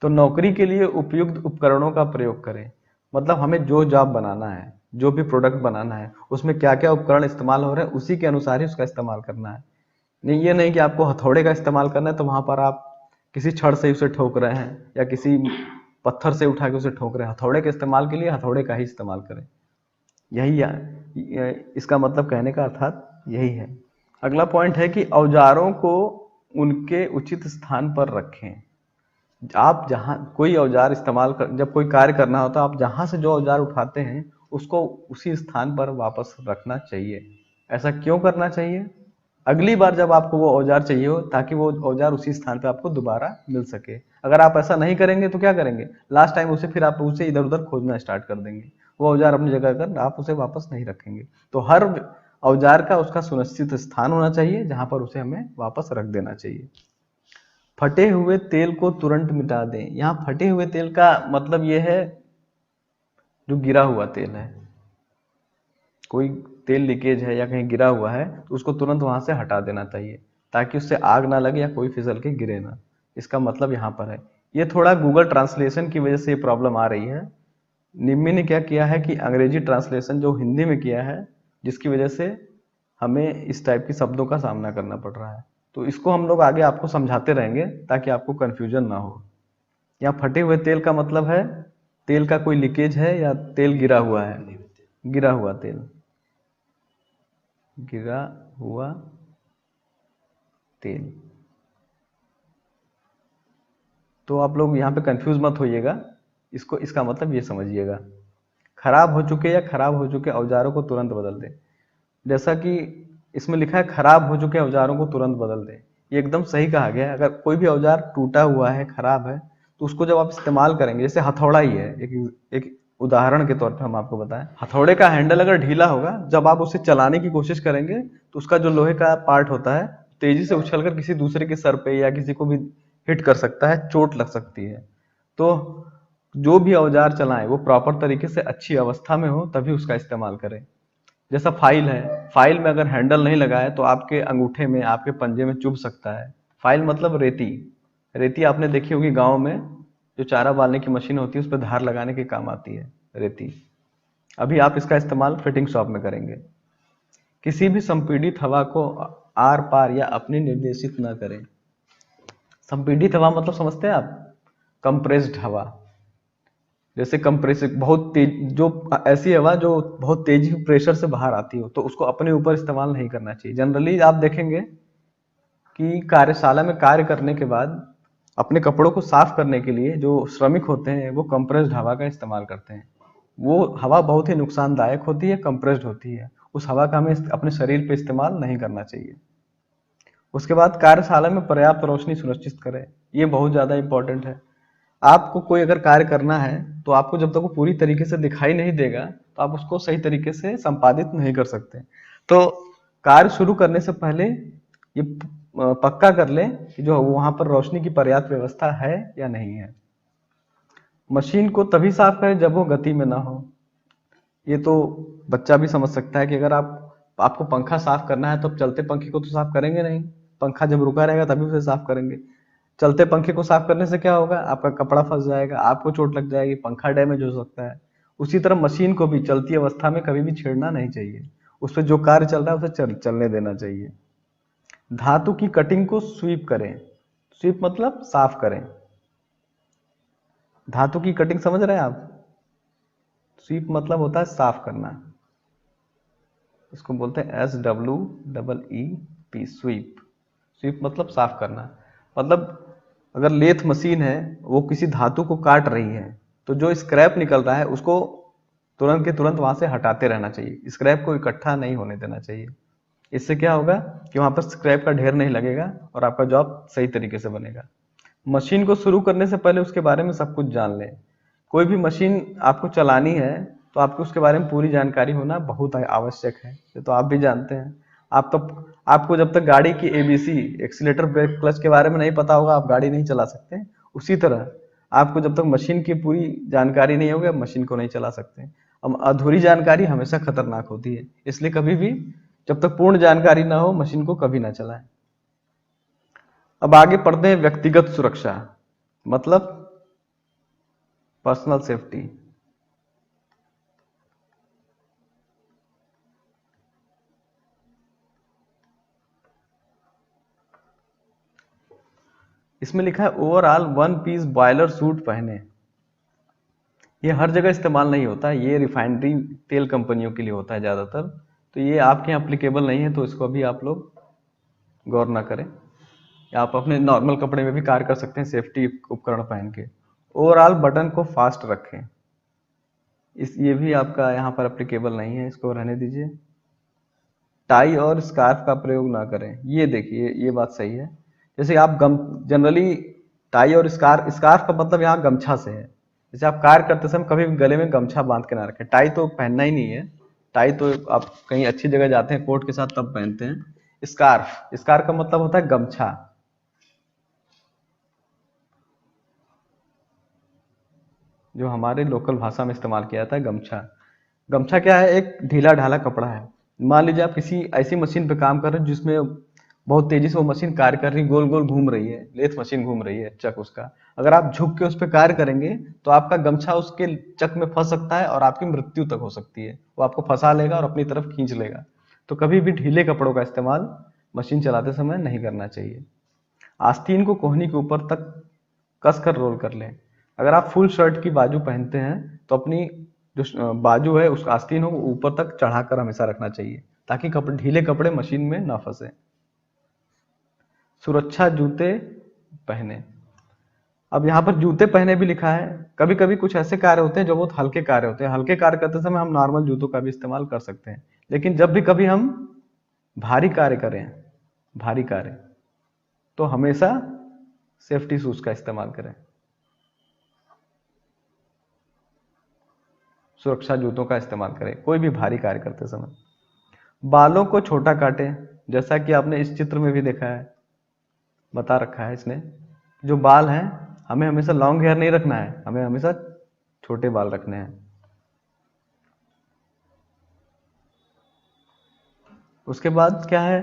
तो नौकरी के लिए उपयुक्त उपकरणों का प्रयोग करें। मतलब हमें जो जॉब बनाना है, जो भी प्रोडक्ट बनाना है, उसमें क्या क्या उपकरण इस्तेमाल हो रहे हैं उसी के अनुसार ही उसका इस्तेमाल करना है। नहीं, ये नहीं कि आपको हथौड़े का इस्तेमाल करना है तो वहां पर आप किसी छड़ से उसे ठोक रहे हैं या किसी पत्थर से उठा के उसे ठोक रहे हैं। हथौड़े के इस्तेमाल के लिए हथौड़े का ही इस्तेमाल करें। इसका मतलब कहने का अर्थात यही है। अगला पॉइंट है कि औजारों को उनके उचित स्थान पर रखें। आप जहां कोई औजार इस्तेमाल जब कोई कार्य करना होता है, आप जहां से जो औजार उठाते हैं उसको उसी स्थान पर वापस रखना चाहिए। ऐसा क्यों करना चाहिए? अगली बार जब आपको वो औजार चाहिए हो, ताकि वो औजार उसी स्थान पर आपको दोबारा मिल सके। अगर आप ऐसा नहीं करेंगे तो क्या करेंगे? लास्ट टाइम फिर आप उसे इधर उधर खोजना स्टार्ट कर देंगे, वो औजार अपनी जगह कर आप उसे वापस नहीं रखेंगे। तो हर औजार का उसका सुनिश्चित स्थान होना चाहिए जहां पर उसे हमें वापस रख देना चाहिए। फटे हुए तेल को तुरंत मिटा दें। यहाँ फटे हुए तेल का मतलब यह है जो गिरा हुआ तेल है, कोई तेल लीकेज है या कहीं गिरा हुआ है तो उसको तुरंत वहां से हटा देना चाहिए, ताकि उससे आग ना लगे या कोई फिसल के गिरे ना। इसका मतलब यहाँ पर है। ये थोड़ा गूगल ट्रांसलेशन की वजह से प्रॉब्लम आ रही है, निम्मी ने क्या किया है कि अंग्रेजी ट्रांसलेशन जो हिंदी में किया है, जिसकी वजह से हमें इस टाइप के शब्दों का सामना करना पड़ रहा है। तो इसको हम लोग आगे आपको समझाते रहेंगे ताकि आपको कंफ्यूजन ना हो। यहाँ फटे हुए तेल का मतलब है तेल का कोई लीकेज है या तेल गिरा हुआ है, गिरा हुआ तेल, गिरा हुआ तेल। तो आप लोग यहाँ पे कंफ्यूज मत होइएगा, इसको इसका मतलब ये समझिएगा। खराब हो चुके या खराब हो चुके औजारों को तुरंत बदल दें। जैसा कि इसमें लिखा है खराब हो चुके औजारों को तुरंत बदल दें, ये एकदम सही कहा गया है। अगर कोई भी औजार टूटा हुआ है, खराब है, तो उसको जब आप इस्तेमाल करेंगे, जैसे हथौड़ा ही है, एक उदाहरण के तौर पे हम आपको बताएं, हथौड़े का हैंडल अगर ढीला होगा, जब आप उसे चलाने की कोशिश करेंगे तो उसका जो लोहे का पार्ट होता है तेजी से उछलकर किसी दूसरे के सर पे या किसी को भी हिट कर सकता है, चोट लग सकती है। तो जो भी औजार चलाएं वो प्रॉपर तरीके से अच्छी अवस्था में हो तभी उसका इस्तेमाल करें। जैसा फाइल है, फाइल में अगर हैंडल नहीं लगा है तो आपके अंगूठे में, आपके पंजे में चुभ सकता है। फाइल मतलब रेती। रेती आपने देखी होगी गांव में, जो चारा बालने की मशीन होती है उस पर धार लगाने के काम आती है रेती। अभी आप इसका इस्तेमाल फिटिंग शॉप में करेंगे। किसी भी संपीड़ित हवा को आर पार या अपने निर्देशित न करें। संपीड़ित हवा मतलब समझते हैं आप? कंप्रेस्ड हवा। जैसे कंप्रेस बहुत तेज, जो ऐसी हवा जो बहुत तेजी प्रेशर से बाहर आती हो, तो उसको अपने ऊपर इस्तेमाल नहीं करना चाहिए। जनरली आप देखेंगे कि कार्यशाला में कार्य करने के बाद अपने कपड़ों को साफ करने के लिए जो श्रमिक होते हैं वो कंप्रेस्ड हवा का इस्तेमाल करते हैं। वो हवा बहुत ही नुकसानदायक होती है, कंप्रेस्ड होती है। उस हवा का हमें अपने शरीर पे इस्तेमाल नहीं करना चाहिए। उसके बाद कार्यशाला में पर्याप्त रोशनी सुनिश्चित करें, ये बहुत ज़्यादा इंपॉर्टेंट है। आपको कोई अगर कार्य करना है तो आपको जब तक वो पूरी तरीके से दिखाई नहीं देगा तो आप उसको सही तरीके से संपादित नहीं कर सकते। तो कार्य शुरू करने से पहले ये पक्का कर लें कि जो वहां पर रोशनी की पर्याप्त व्यवस्था है या नहीं है। मशीन को तभी साफ करें जब वो गति में ना हो। ये तो बच्चा भी समझ सकता है कि अगर आपको पंखा साफ करना है तो आप चलते पंखे को तो साफ करेंगे नहीं, पंखा जब रुका रहेगा तभी उसे साफ करेंगे। चलते पंखे को साफ करने से क्या होगा? आपका कपड़ा फंस जाएगा, आपको चोट लग जाएगी, पंखा डैमेज हो सकता है। उसी तरह मशीन को भी चलती अवस्था में कभी भी छेड़ना नहीं चाहिए, उस पर जो कार्य चल रहा है उसे चलने देना चाहिए। धातु की कटिंग को स्वीप करें। स्वीप मतलब साफ करें। धातु की कटिंग समझ रहे हैं आप? स्वीप मतलब होता है साफ करना, इसको बोलते हैं SWEEP, स्वीप। स्वीप मतलब साफ करना। मतलब अगर लेथ मशीन है वो किसी धातु को काट रही है तो जो स्क्रैप निकल रहा है उसको तुरंत के तुरंत वहां से हटाते रहना चाहिए, स्क्रैप को इकट्ठा नहीं होने देना चाहिए। इससे क्या होगा कि वहां पर स्क्रैप का ढेर नहीं लगेगा और आपका जॉब सही तरीके से बनेगा। मशीन को शुरू करने से पहले उसके बारे में सब कुछ जान लें। कोई भी मशीन आपको चलानी है तो आपको उसके बारे में पूरी जानकारी होना बहुत आवश्यक है, ये तो आप भी जानते हैं। आपको जब तक गाड़ी की ABC, एक्सीलेटर, ब्रेक, क्लच के बारे में नहीं पता होगा आप गाड़ी नहीं चला सकते। उसी तरह आपको जब तक मशीन की पूरी जानकारी नहीं होगी आप मशीन को नहीं चला सकते। अब अधूरी जानकारी हमेशा खतरनाक होती है, इसलिए कभी भी जब तक पूर्ण जानकारी ना हो मशीन को कभी ना चलाएं। अब आगे पढ़ते हैं व्यक्तिगत सुरक्षा, मतलब पर्सनल सेफ्टी। इसमें लिखा है overall one piece boiler suit पहने। ये हर जगह इस्तेमाल नहीं होता, ये रिफाइनरी तेल कंपनियों के लिए होता है ज़्यादातर, तो ये आपके यहाँ अप्लीकेबल नहीं है, तो इसको भी आप लोग गौर ना करें। या आप अपने नॉर्मल कपड़े में भी कार्य कर सकते हैं सेफ्टी उपकरण पहन के। ओवरऑल बटन को फास्ट रखें, ये भी आपका यहाँ पर अप्लीकेबल नहीं है, इसको रहने दीजिए। टाई और स्कार्फ का प्रयोग ना करें, ये देखिए ये बात सही है। जैसे आप जनरली टाई और स्कार्फ का मतलब यहाँ गमछा से है। जैसे आप कार्य करते समय कभी भी गले में गमछा बांध के ना रखें। टाई तो पहनना ही नहीं है, टाई तो आप कहीं अच्छी जगह जाते हैं कोट के साथ तब पहनते हैं। स्कार्फ का मतलब होता है गमछा। जो हमारे लोकल भाषा में इस्तेमाल किया जाता है गमछा। गमछा क्या है? एक ढीला ढाला कपड़ा है। मान लीजिए आप किसी ऐसी मशीन पे काम कर रहे हैं जिसमें बहुत तेजी से वो मशीन कार्य कर रही, गोल गोल घूम रही है, लेथ मशीन घूम रही है, चक उसका, अगर आप झुक के उस पर कार्य करेंगे तो आपका गमछा उसके चक में फंस सकता है और आपकी मृत्यु तक हो सकती है। वो आपको फंसा लेगा और अपनी तरफ खींच लेगा। तो कभी भी ढीले कपड़ों का इस्तेमाल मशीन चलाते समय नहीं करना चाहिए। आस्तीन को कोहनी के ऊपर तक कसकर रोल कर लें। अगर आप फुल शर्ट की बाजू पहनते हैं तो अपनी जो बाजू है उस आस्तीन को ऊपर तक चढ़ाकर हमेशा रखना चाहिए, ताकि ढीले कपड़े मशीन में ना फंसे। सुरक्षा जूते पहने। अब यहाँ पर जूते पहने भी लिखा है। कभी कभी कुछ ऐसे कार्य होते हैं जो बहुत हल्के कार्य होते हैं, हल्के कार्य करते समय हम नॉर्मल जूतों का भी इस्तेमाल कर सकते हैं, लेकिन जब भी कभी हम भारी कार्य करें, भारी कार्य, तो हमेशा सेफ्टी शूज का इस्तेमाल करें, सुरक्षा जूतों का इस्तेमाल करें कोई भी भारी कार्य करते समय। बालों को छोटा काटें, जैसा कि आपने इस चित्र में भी देखा है, बता रखा है इसने। जो बाल हैं हमें हमेशा लॉन्ग हेयर नहीं रखना है, हमें हमेशा छोटे बाल रखने हैं। उसके बाद क्या है,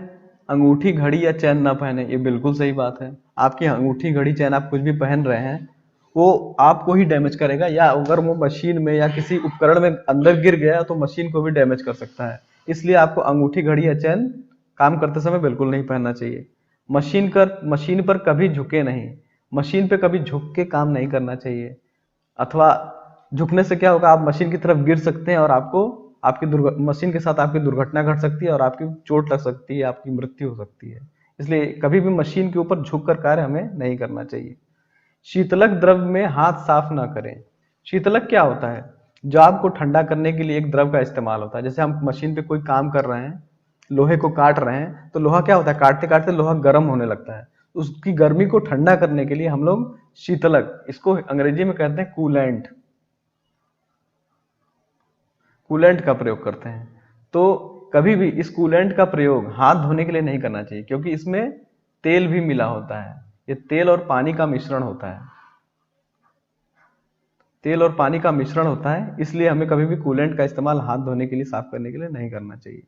अंगूठी घड़ी या चैन ना पहने। ये बिल्कुल सही बात है। आपकी अंगूठी घड़ी चैन आप कुछ भी पहन रहे हैं वो आपको ही डैमेज करेगा, या अगर वो मशीन में या किसी उपकरण में अंदर गिर गया तो मशीन को भी डैमेज कर सकता है। इसलिए आपको अंगूठी घड़ी या चैन काम करते समय बिल्कुल नहीं पहनना चाहिए। मशीन पर कभी झुके नहीं, मशीन पे कभी झुक के काम नहीं करना चाहिए, अथवा झुकने से क्या होगा, आप मशीन की तरफ गिर सकते हैं और आपको मशीन के साथ आपकी दुर्घटना घट सकती है और आपकी चोट लग सकती है, आपकी मृत्यु हो सकती है। इसलिए कभी भी मशीन के ऊपर झुककर कार्य हमें नहीं करना चाहिए। शीतलक द्रव्य में हाथ साफ ना करें। शीतलक क्या होता है, जाब को ठंडा करने के लिए एक द्रव का इस्तेमाल होता है। जैसे हम मशीन पे कोई काम कर रहे हैं, लोहे को काट रहे हैं, तो लोहा क्या होता है, काटते काटते लोहा गर्म होने लगता है। उसकी गर्मी को ठंडा करने के लिए हम लोग शीतलक, इसको अंग्रेजी में कहते हैं कूलेंट, कूलेंट का प्रयोग करते हैं। तो कभी भी इस कूलेंट का प्रयोग हाथ धोने के लिए नहीं करना चाहिए, क्योंकि इसमें तेल भी मिला होता है। ये तेल और पानी का मिश्रण होता है, तेल और पानी का मिश्रण होता है, इसलिए हमें कभी भी कूलेंट का इस्तेमाल हाथ धोने के लिए, साफ करने के लिए नहीं करना चाहिए।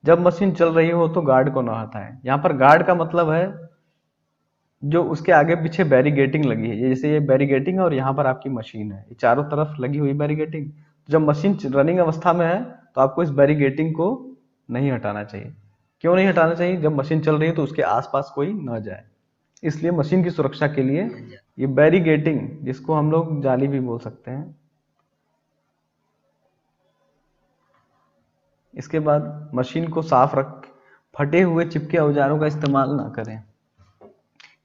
जब मशीन चल रही हो तो गार्ड को न हटाएं। यहाँ पर गार्ड का मतलब है जो उसके आगे पीछे बैरिगेटिंग लगी है, जैसे ये बैरिगेटिंग है और यहाँ पर आपकी मशीन है, ये चारों तरफ लगी हुई बैरिगेटिंग। जब मशीन रनिंग अवस्था में है तो आपको इस बैरिगेटिंग को नहीं हटाना चाहिए। क्यों नहीं हटाना चाहिए, जब मशीन चल रही है तो उसके आसपास कोई न जाए, इसलिए मशीन की सुरक्षा के लिए ये बैरिगेटिंग, जिसको हम लोग जाली भी बोल सकते हैं। इसके बाद मशीन को साफ रख, फटे हुए चिपके औजारों का इस्तेमाल ना करें।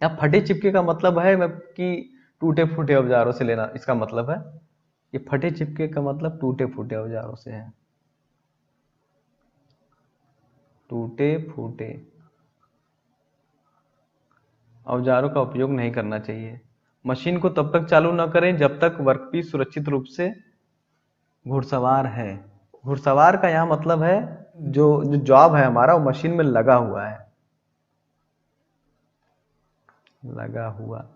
या फटे चिपके का मतलब है कि टूटे फूटे औजारों से लेना, इसका मतलब है ये फटे चिपके का मतलब टूटे फूटे औजारों से है, टूटे फूटे औजारों का उपयोग नहीं करना चाहिए। मशीन को तब तक चालू न करें जब तक वर्कपीस सुरक्षित रूप से घुड़सवार है। घुड़सवार का यहाँ मतलब है जो जो जॉब है हमारा वो मशीन में लगा हुआ है, लगा हुआ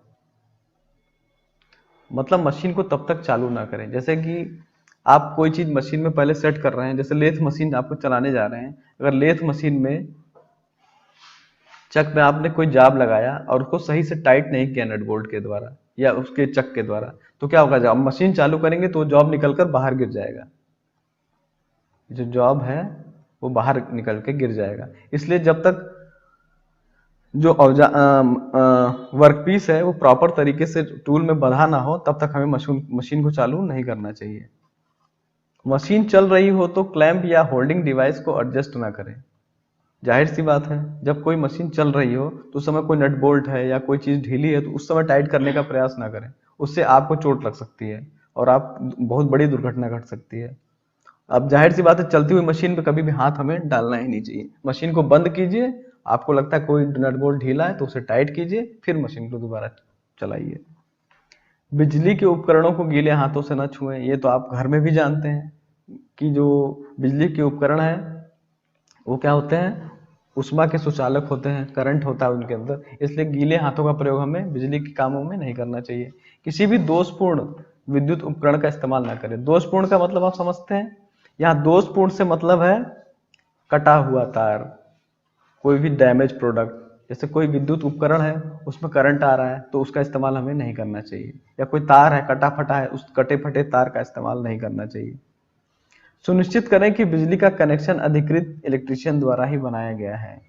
मतलब मशीन को तब तक चालू ना करें। जैसे कि आप कोई चीज मशीन में पहले सेट कर रहे हैं, जैसे लेथ मशीन आपको चलाने जा रहे हैं, अगर लेथ मशीन में चक में आपने कोई जाब लगाया और उसको सही से टाइट नहीं किया नट बोल्ट के द्वारा या उसके चक के द्वारा, तो क्या होगा, जब मशीन चालू करेंगे तो जॉब निकलकर बाहर गिर जाएगा, जो जॉब है वो बाहर निकल के गिर जाएगा। इसलिए जब तक जो वर्कपीस है वो प्रॉपर तरीके से टूल में बंधा ना हो तब तक हमें मशीन को चालू नहीं करना चाहिए। मशीन चल रही हो तो क्लैंप या होल्डिंग डिवाइस को एडजस्ट ना करें। जाहिर सी बात है, जब कोई मशीन चल रही हो तो उस समय कोई नट बोल्ट है या कोई चीज ढीली है तो उस समय टाइट करने का प्रयास ना करें, उससे आपको चोट लग सकती है और आप बहुत बड़ी दुर्घटना घट सकती है। अब जाहिर सी बात है, चलती हुई मशीन पे कभी भी हाथ हमें डालना ही नहीं चाहिए। मशीन को बंद कीजिए, आपको लगता है कोई नट बोल्ट ढीला है तो उसे टाइट कीजिए, फिर मशीन को दोबारा चलाइए। बिजली के उपकरणों को गीले हाथों से न छुएं। ये तो आप घर में भी जानते हैं कि जो बिजली के उपकरण है वो क्या होते हैं, उष्मा के सुचालक होते हैं, करंट होता है उनके अंदर, इसलिए गीले हाथों का प्रयोग हमें बिजली के कामों में नहीं करना चाहिए। किसी भी दोषपूर्ण विद्युत उपकरण का इस्तेमाल ना करें। दोषपूर्ण का मतलब आप समझते हैं, यहाँ दोषपूर्ण से मतलब है कटा हुआ तार, कोई भी डैमेज प्रोडक्ट, जैसे कोई विद्युत उपकरण है उसमें करंट आ रहा है तो उसका इस्तेमाल हमें नहीं करना चाहिए, या कोई तार है कटा फटा है उस कटे फटे तार का इस्तेमाल नहीं करना चाहिए। सुनिश्चित करें कि बिजली का कनेक्शन अधिकृत इलेक्ट्रीशियन द्वारा ही बनाया गया है।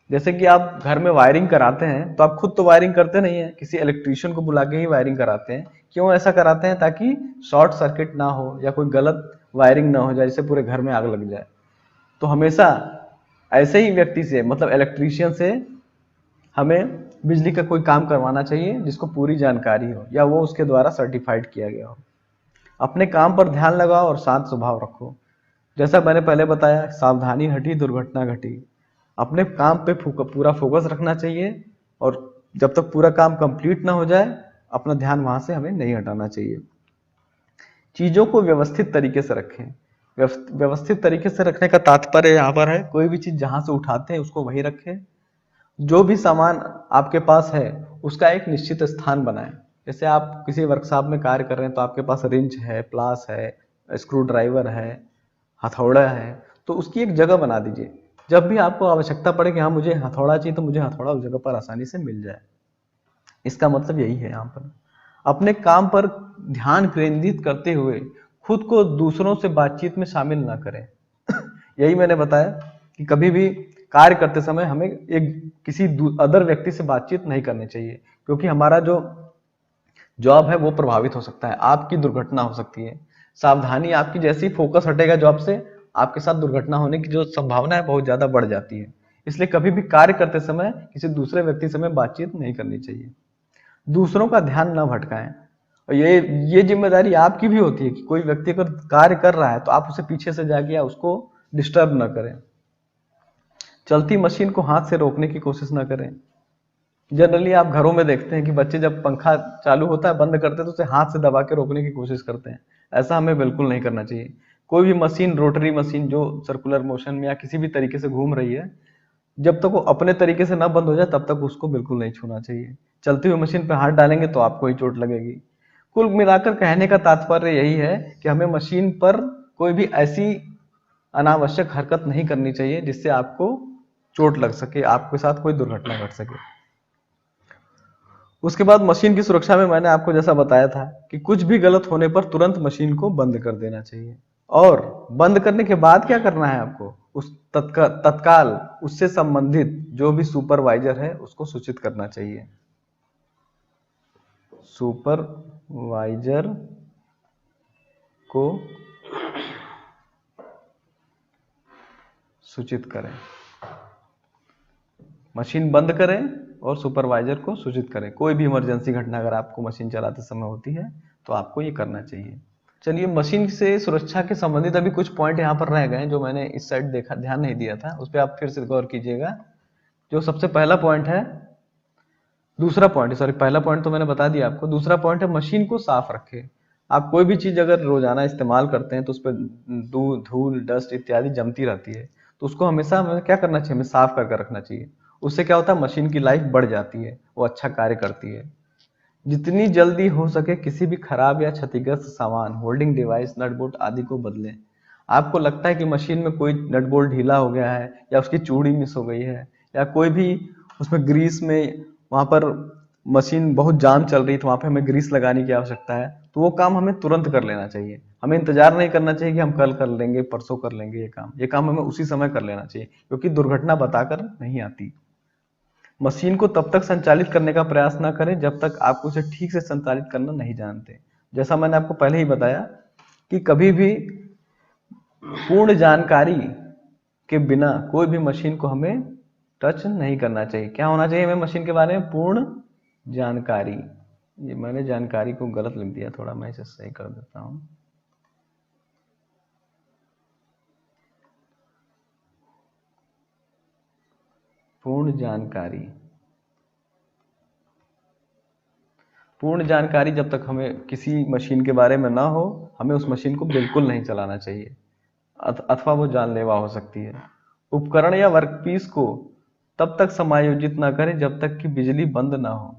जैसे कि आप घर में वायरिंग कराते हैं तो आप खुद तो वायरिंग करते नहीं है, किसी इलेक्ट्रीशियन को बुला के ही वायरिंग कराते हैं। क्यों ऐसा कराते हैं? ताकि शॉर्ट सर्किट ना हो या कोई गलत वायरिंग ना हो जाए जिससे पूरे घर में आग लग जाए। तो हमेशा ऐसे ही व्यक्ति से, मतलब इलेक्ट्रीशियन से, हमें बिजली का कोई काम करवाना चाहिए जिसको पूरी जानकारी हो या वो उसके द्वारा सर्टिफाइड किया गया हो। अपने काम पर ध्यान लगाओ और शांत स्वभाव रखो। जैसा मैंने पहले बताया, सावधानी हटी दुर्घटना घटी। अपने काम पे पूरा फोकस रखना चाहिए और जब तक पूरा काम कंप्लीट ना हो जाए अपना ध्यान वहां से हमें नहीं हटाना चाहिए। चीजों को व्यवस्थित तरीके से रखें। व्यवस्थित तरीके से रखने का तात्पर्य यहाँ पर है, कोई भी चीज जहां से उठाते हैं उसको वहीं रखें। जो भी सामान आपके पास है उसका एक निश्चित स्थान बनाएं। जैसे आप किसी वर्कशॉप में कार्य कर रहे हैं तो आपके पास रिंच है, प्लास है, स्क्रू ड्राइवर है, हथौड़ा है, तो उसकी एक जगह बना दीजिए। जब भी आपको आवश्यकता पड़े कि हाँ मुझे हथौड़ा चाहिए तो मुझे हथौड़ा उस जगह पर आसानी से मिल जाए। इसका मतलब यही है यहाँ पर। अपने काम पर ध्यान केंद्रित करते हुए खुद को दूसरों से बातचीत में शामिल ना करें। यही मैंने बताया कि कभी भी कार्य करते समय हमें एक किसी अदर व्यक्ति से बातचीत नहीं करनी चाहिए, क्योंकि हमारा जो जॉब है वो प्रभावित हो सकता है, आपकी दुर्घटना हो सकती है। सावधानी आपकी जैसी फोकस हटेगा जॉब से, आपके साथ दुर्घटना होने की जो संभावना है बहुत ज्यादा बढ़ जाती है। इसलिए कभी भी कार्य करते समय किसी दूसरे व्यक्ति से हमें बातचीत नहीं करनी चाहिए। दूसरों का ध्यान न भटकाएं। और ये जिम्मेदारी आपकी भी होती है कि कोई व्यक्ति अगर कार्य कर रहा है तो आप उसे पीछे से जाके या उसको डिस्टर्ब न करें। चलती मशीन को हाथ से रोकने की कोशिश न करें। जनरली आप घरों में देखते हैं कि बच्चे जब पंखा चालू होता है बंद करते हैं तो उसे हाथ से दबा के रोकने की कोशिश करते हैं। ऐसा हमें बिल्कुल नहीं करना चाहिए। कोई भी मशीन, रोटरी मशीन जो सर्कुलर मोशन में या किसी भी तरीके से घूम रही है, जब तक वो अपने तरीके से ना बंद हो जाए तब तक उसको बिल्कुल नहीं छूना चाहिए। चलती हुई मशीन पर हाथ डालेंगे तो आपको ही चोट लगेगी। कुल मिलाकर कहने का तात्पर्य यही है कि हमें मशीन पर कोई भी ऐसी अनावश्यक हरकत नहीं करनी चाहिए जिससे आपको चोट लग सके, आपके साथ कोई दुर्घटना घट सके। उसके बाद मशीन की सुरक्षा में मैंने आपको जैसा बताया था कि कुछ भी गलत होने पर तुरंत मशीन को बंद कर देना चाहिए, और बंद करने के बाद क्या करना है आपको, उस तत्काल उससे संबंधित जो भी सुपरवाइजर है उसको सूचित करना चाहिए। सुपरवाइजर को सूचित करें। मशीन बंद करें और सुपरवाइजर को सूचित करें। कोई भी इमरजेंसी घटना अगर आपको मशीन चलाते समय होती है तो आपको ये करना चाहिए। चलिए, मशीन से सुरक्षा के संबंधित अभी कुछ पॉइंट यहाँ पर रह गए जो मैंने इस साइड देखा, ध्यान नहीं दिया था, उस पर आप फिर से गौर कीजिएगा। जो सबसे पहला पॉइंट है, दूसरा पॉइंट, सॉरी पहला पॉइंट तो मैंने बता दिया आपको। दूसरा पॉइंट है मशीन को साफ रखें। आप कोई भी चीज अगर रोजाना इस्तेमाल करते हैं तो उस पर धूल, डस्ट इत्यादि जमती रहती है, तो उसको हमेशा हमें क्या करना चाहिए, हमें साफ करके रखना चाहिए। उससे क्या होता है, मशीन की लाइफ बढ़ जाती है, वो अच्छा कार्य करती है। जितनी जल्दी हो सके किसी भी खराब या क्षतिग्रस्त सामान, होल्डिंग डिवाइस, नट बोल्ट आदि को बदलें। आपको लगता है कि मशीन में कोई नट बोल्ट ढीला हो गया है या उसकी चूड़ी मिस हो गई है या कोई भी उसमें ग्रीस में, वहां पर मशीन बहुत जाम चल रही है तो वहां पे हमें ग्रीस लगाने की आवश्यकता है, तो वो काम हमें तुरंत कर लेना चाहिए। हमें इंतजार नहीं करना चाहिए कि हम कल कर लेंगे, परसों कर लेंगे। ये काम हमें उसी समय कर लेना चाहिए, क्योंकि दुर्घटना बताकर नहीं आती। मशीन को तब तक संचालित करने का प्रयास ना करें जब तक आप उसे ठीक से संचालित करना नहीं जानते। जैसा मैंने आपको पहले ही बताया कि कभी भी पूर्ण जानकारी के बिना कोई भी मशीन को हमें टच नहीं करना चाहिए। क्या होना चाहिए हमें मशीन के बारे में, पूर्ण जानकारी। ये मैंने जानकारी को गलत लिख दिया, थोड़ा मैं इसे सही कर देता हूं। पूर्ण जानकारी। पूर्ण जानकारी जब तक हमें किसी मशीन के बारे में ना हो, हमें उस मशीन को बिल्कुल नहीं चलाना चाहिए, अथवा वो जानलेवा हो सकती है। उपकरण या वर्कपीस को तब तक समायोजित ना करें जब तक कि बिजली बंद ना हो।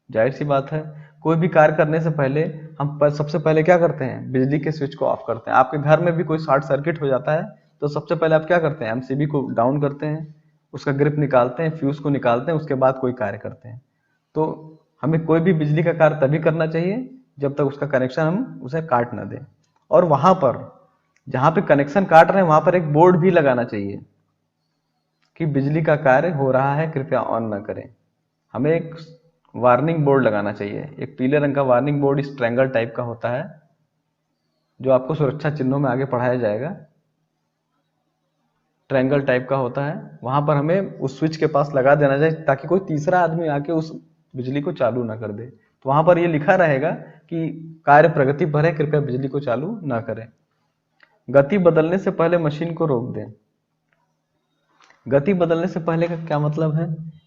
जाहिर सी बात है, कोई भी कार्य करने से पहले हम सबसे पहले क्या करते हैं, बिजली के स्विच को ऑफ करते हैं। आपके घर में भी कोई शॉर्ट सर्किट हो जाता है तो सबसे पहले आप क्या करते हैं, एमसीबी को डाउन करते हैं, उसका ग्रिप निकालते हैं, फ्यूज को निकालते हैं, उसके बाद कोई कार्य करते हैं। तो हमें कोई भी बिजली का कार्य तभी करना चाहिए जब तक उसका कनेक्शन हम उसे काट ना दें। और वहां पर जहां पे कनेक्शन काट रहे हैं वहां पर एक बोर्ड भी लगाना चाहिए कि बिजली का कार्य हो रहा है, कृपया ऑन न करें। हमें एक वार्निंग बोर्ड लगाना चाहिए। एक पीले रंग का वार्निंग बोर्ड इस ट्रायंगल टाइप का होता है, जो आपको सुरक्षा चिन्हों में आगे पढ़ाया जाएगा। ट्रायंगल टाइप का होता है, वहां पर हमें उस स्विच के पास लगा देना चाहिए ताकि कोई तीसरा आदमी आके उस बिजली को चालू ना कर दे। तो वहां पर ये लिखा रहेगा कि कार्य प्रगति पर है, कृपया बिजली को चालू ना करें। गति बदलने से पहले मशीन को रोक दें। गति बदलने से पहले का क्या मतलब है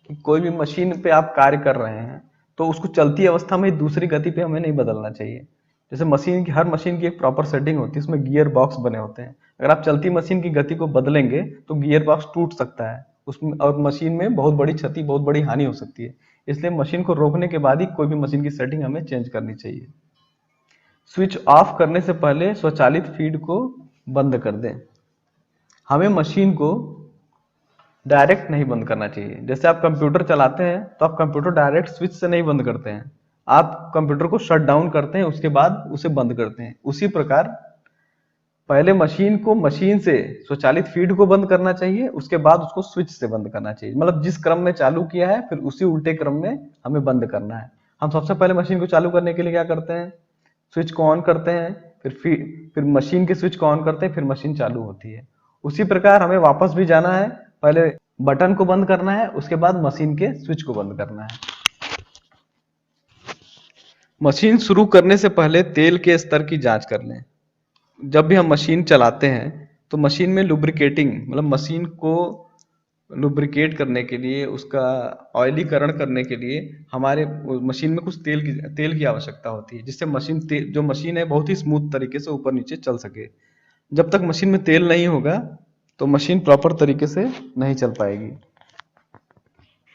कि कोई भी मशीन पे आप कार्य कर रहे हैं तो उसको चलती अवस्था में दूसरी गति पे हमें नहीं बदलना चाहिए। जैसे मशीन की, हर मशीन की एक प्रॉपर सेटिंग होती है, उसमें गियर बॉक्स बने होते हैं। अगर आप चलती मशीन की गति को बदलेंगे तो गियर बॉक्स टूट सकता है उसमें, और मशीन में बहुत बड़ी क्षति, बहुत बड़ी हानि हो सकती है। इसलिए मशीन को रोकने के बाद ही कोई भी मशीन की सेटिंग हमें चेंज करनी चाहिए। स्विच ऑफ करने से पहले स्वचालित फीड को बंद कर दें। हमें मशीन को डायरेक्ट नहीं बंद करना चाहिए। जैसे आप कंप्यूटर चलाते हैं तो आप कंप्यूटर डायरेक्ट स्विच से नहीं बंद करते हैं, आप कंप्यूटर को शट डाउन करते हैं, उसके बाद उसे बंद करते हैं। उसी प्रकार पहले मशीन को मशीन से स्वचालित फीड को बंद करना चाहिए, उसके बाद उसको स्विच से बंद करना चाहिए। मतलब जिस क्रम में चालू किया है फिर उसी उल्टे क्रम में हमें बंद करना है। हम सबसे पहले मशीन को चालू करने के लिए क्या करते हैं, स्विच को ऑन करते हैं, फिर मशीन के स्विच को ऑन करते हैं, फिर मशीन चालू होती है। उसी प्रकार हमें वापस भी जाना है, पहले बटन को बंद करना है, उसके बाद मशीन के स्विच को बंद करना है। मशीन शुरू करने से पहले तेल के स्तर की जांच कर लें। जब भी हम मशीन चलाते हैं तो मशीन में लुब्रिकेटिंग, मतलब मशीन को लुब्रिकेट करने के लिए, उसका ऑयलीकरण करने के लिए हमारे मशीन में कुछ तेल की आवश्यकता होती है, जिससे जो मशीन है बहुत ही स्मूथ तरीके से ऊपर नीचे चल सके। जब तक मशीन में तेल नहीं होगा तो मशीन प्रॉपर तरीके से नहीं चल पाएगी।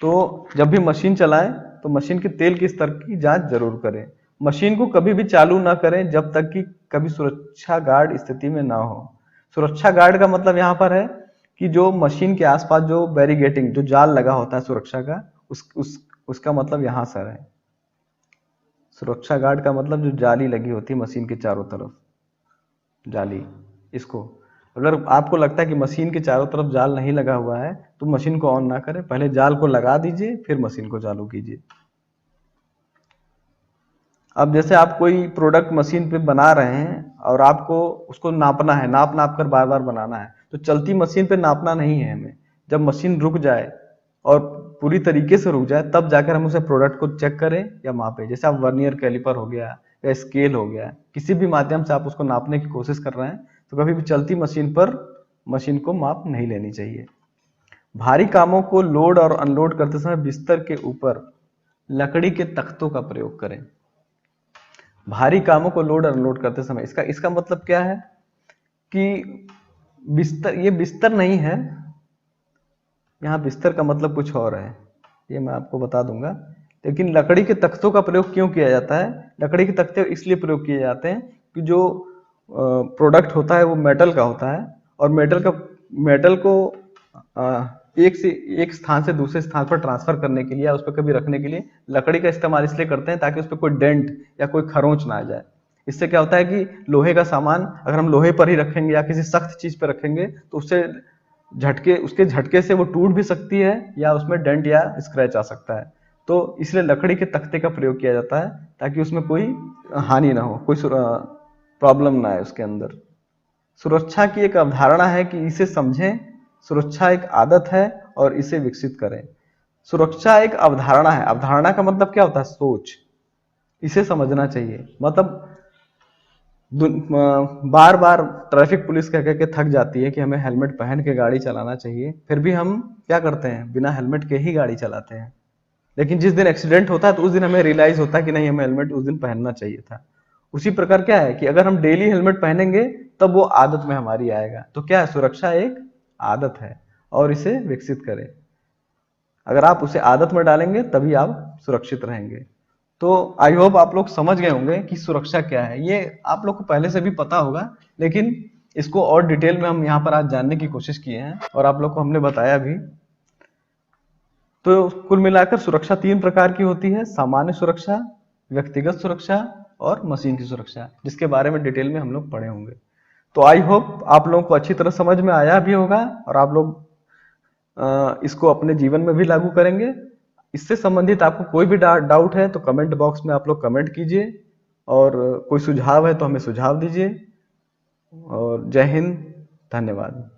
तो जब भी मशीन चलाएं तो मशीन के तेल के स्तर की जांच जरूर करें। मशीन को कभी भी चालू ना करें जब तक कि कभी सुरक्षा गार्ड स्थिति में ना हो। सुरक्षा गार्ड का मतलब यहाँ पर है कि जो मशीन के आसपास जो बैरिगेटिंग, जो जाल लगा होता है सुरक्षा का, उसका मतलब यहाँ सर है। सुरक्षा गार्ड का मतलब जो जाली लगी होती है मशीन के चारों तरफ, जाली, इसको अगर आपको लगता है कि मशीन के चारों तरफ जाल नहीं लगा हुआ है तो मशीन को ऑन ना करें, पहले जाल को लगा दीजिए फिर मशीन को चालू कीजिए। अब जैसे आप कोई प्रोडक्ट मशीन पे बना रहे हैं और आपको उसको नापना है, नाप कर बार बार बनाना है, तो चलती मशीन पे नापना नहीं है हमें। जब मशीन रुक जाए और पूरी तरीके से रुक जाए तब जाकर हम उसे प्रोडक्ट को चेक करें या मापें। जैसे आप वर्नियर कैलिपर हो गया या स्केल हो गया, किसी भी माध्यम से आप उसको नापने की कोशिश कर रहे हैं तो कभी भी चलती मशीन पर मशीन को माप नहीं लेनी चाहिए। भारी कामों को लोड और अनलोड करते समय बिस्तर के ऊपर लकड़ी के तख्तों का प्रयोग करें। भारी कामों को लोड और अनलोड करते समय, इसका मतलब क्या है कि ये बिस्तर नहीं है, यहाँ बिस्तर का मतलब कुछ और है, ये मैं आपको बता दूंगा। लेकिन लकड़ी के तख्तों का प्रयोग क्यों किया जाता है? लकड़ी के तख्ते इसलिए प्रयोग किए जाते हैं कि जो प्रोडक्ट होता है वो मेटल का होता है, और मेटल को एक स्थान से दूसरे स्थान पर ट्रांसफर करने के लिए या उस पर कभी रखने के लिए लकड़ी का इस्तेमाल इसलिए करते हैं ताकि उस पर कोई डेंट या कोई खरोंच ना आ जाए। इससे क्या होता है कि लोहे का सामान अगर हम लोहे पर ही रखेंगे या किसी सख्त चीज पर रखेंगे तो उसके झटके से वो टूट भी सकती है या उसमें डेंट या स्क्रैच आ सकता है। तो इसलिए लकड़ी के तख्ते का प्रयोग किया जाता है ताकि उसमें कोई हानि ना हो, कोई प्रॉब्लम ना आए उसके अंदर। सुरक्षा की एक अवधारणा है कि इसे समझें। सुरक्षा एक आदत है और इसे विकसित करें। सुरक्षा एक अवधारणा है। अवधारणा का मतलब क्या होता है? सोच। इसे समझना चाहिए। मतलब बार बार ट्रैफिक पुलिस कह के थक जाती है कि हमें हेलमेट पहन के गाड़ी चलाना चाहिए, फिर भी हम क्या करते हैं? बिना हेलमेट के ही गाड़ी चलाते हैं। लेकिन जिस दिन एक्सीडेंट होता है तो उस दिन हमें रियलाइज होता है कि नहीं, हमें हेलमेट उस दिन पहनना चाहिए था। उसी प्रकार क्या है कि अगर हम डेली हेलमेट पहनेंगे तब वो आदत में हमारी आएगा। तो क्या है? सुरक्षा एक आदत है और इसे विकसित करें। अगर आप उसे आदत में डालेंगे तभी आप सुरक्षित रहेंगे। तो आई होप आप लोग समझ गए होंगे कि सुरक्षा क्या है। ये आप लोग को पहले से भी पता होगा, लेकिन इसको और डिटेल में हम यहाँ पर आज जानने की कोशिश किए हैं और आप लोग को हमने बताया भी। तो कुल मिलाकर सुरक्षा 3 प्रकार की होती है: सामान्य सुरक्षा, व्यक्तिगत सुरक्षा और मशीन की सुरक्षा, जिसके बारे में डिटेल में हम लोग पढ़े होंगे। तो आई होप आप लोगों को अच्छी तरह समझ में आया भी होगा और आप लोग इसको अपने जीवन में भी लागू करेंगे। इससे संबंधित आपको कोई भी डाउट है तो कमेंट बॉक्स में आप लोग कमेंट कीजिए, और कोई सुझाव है तो हमें सुझाव दीजिए। और जय हिंद, धन्यवाद।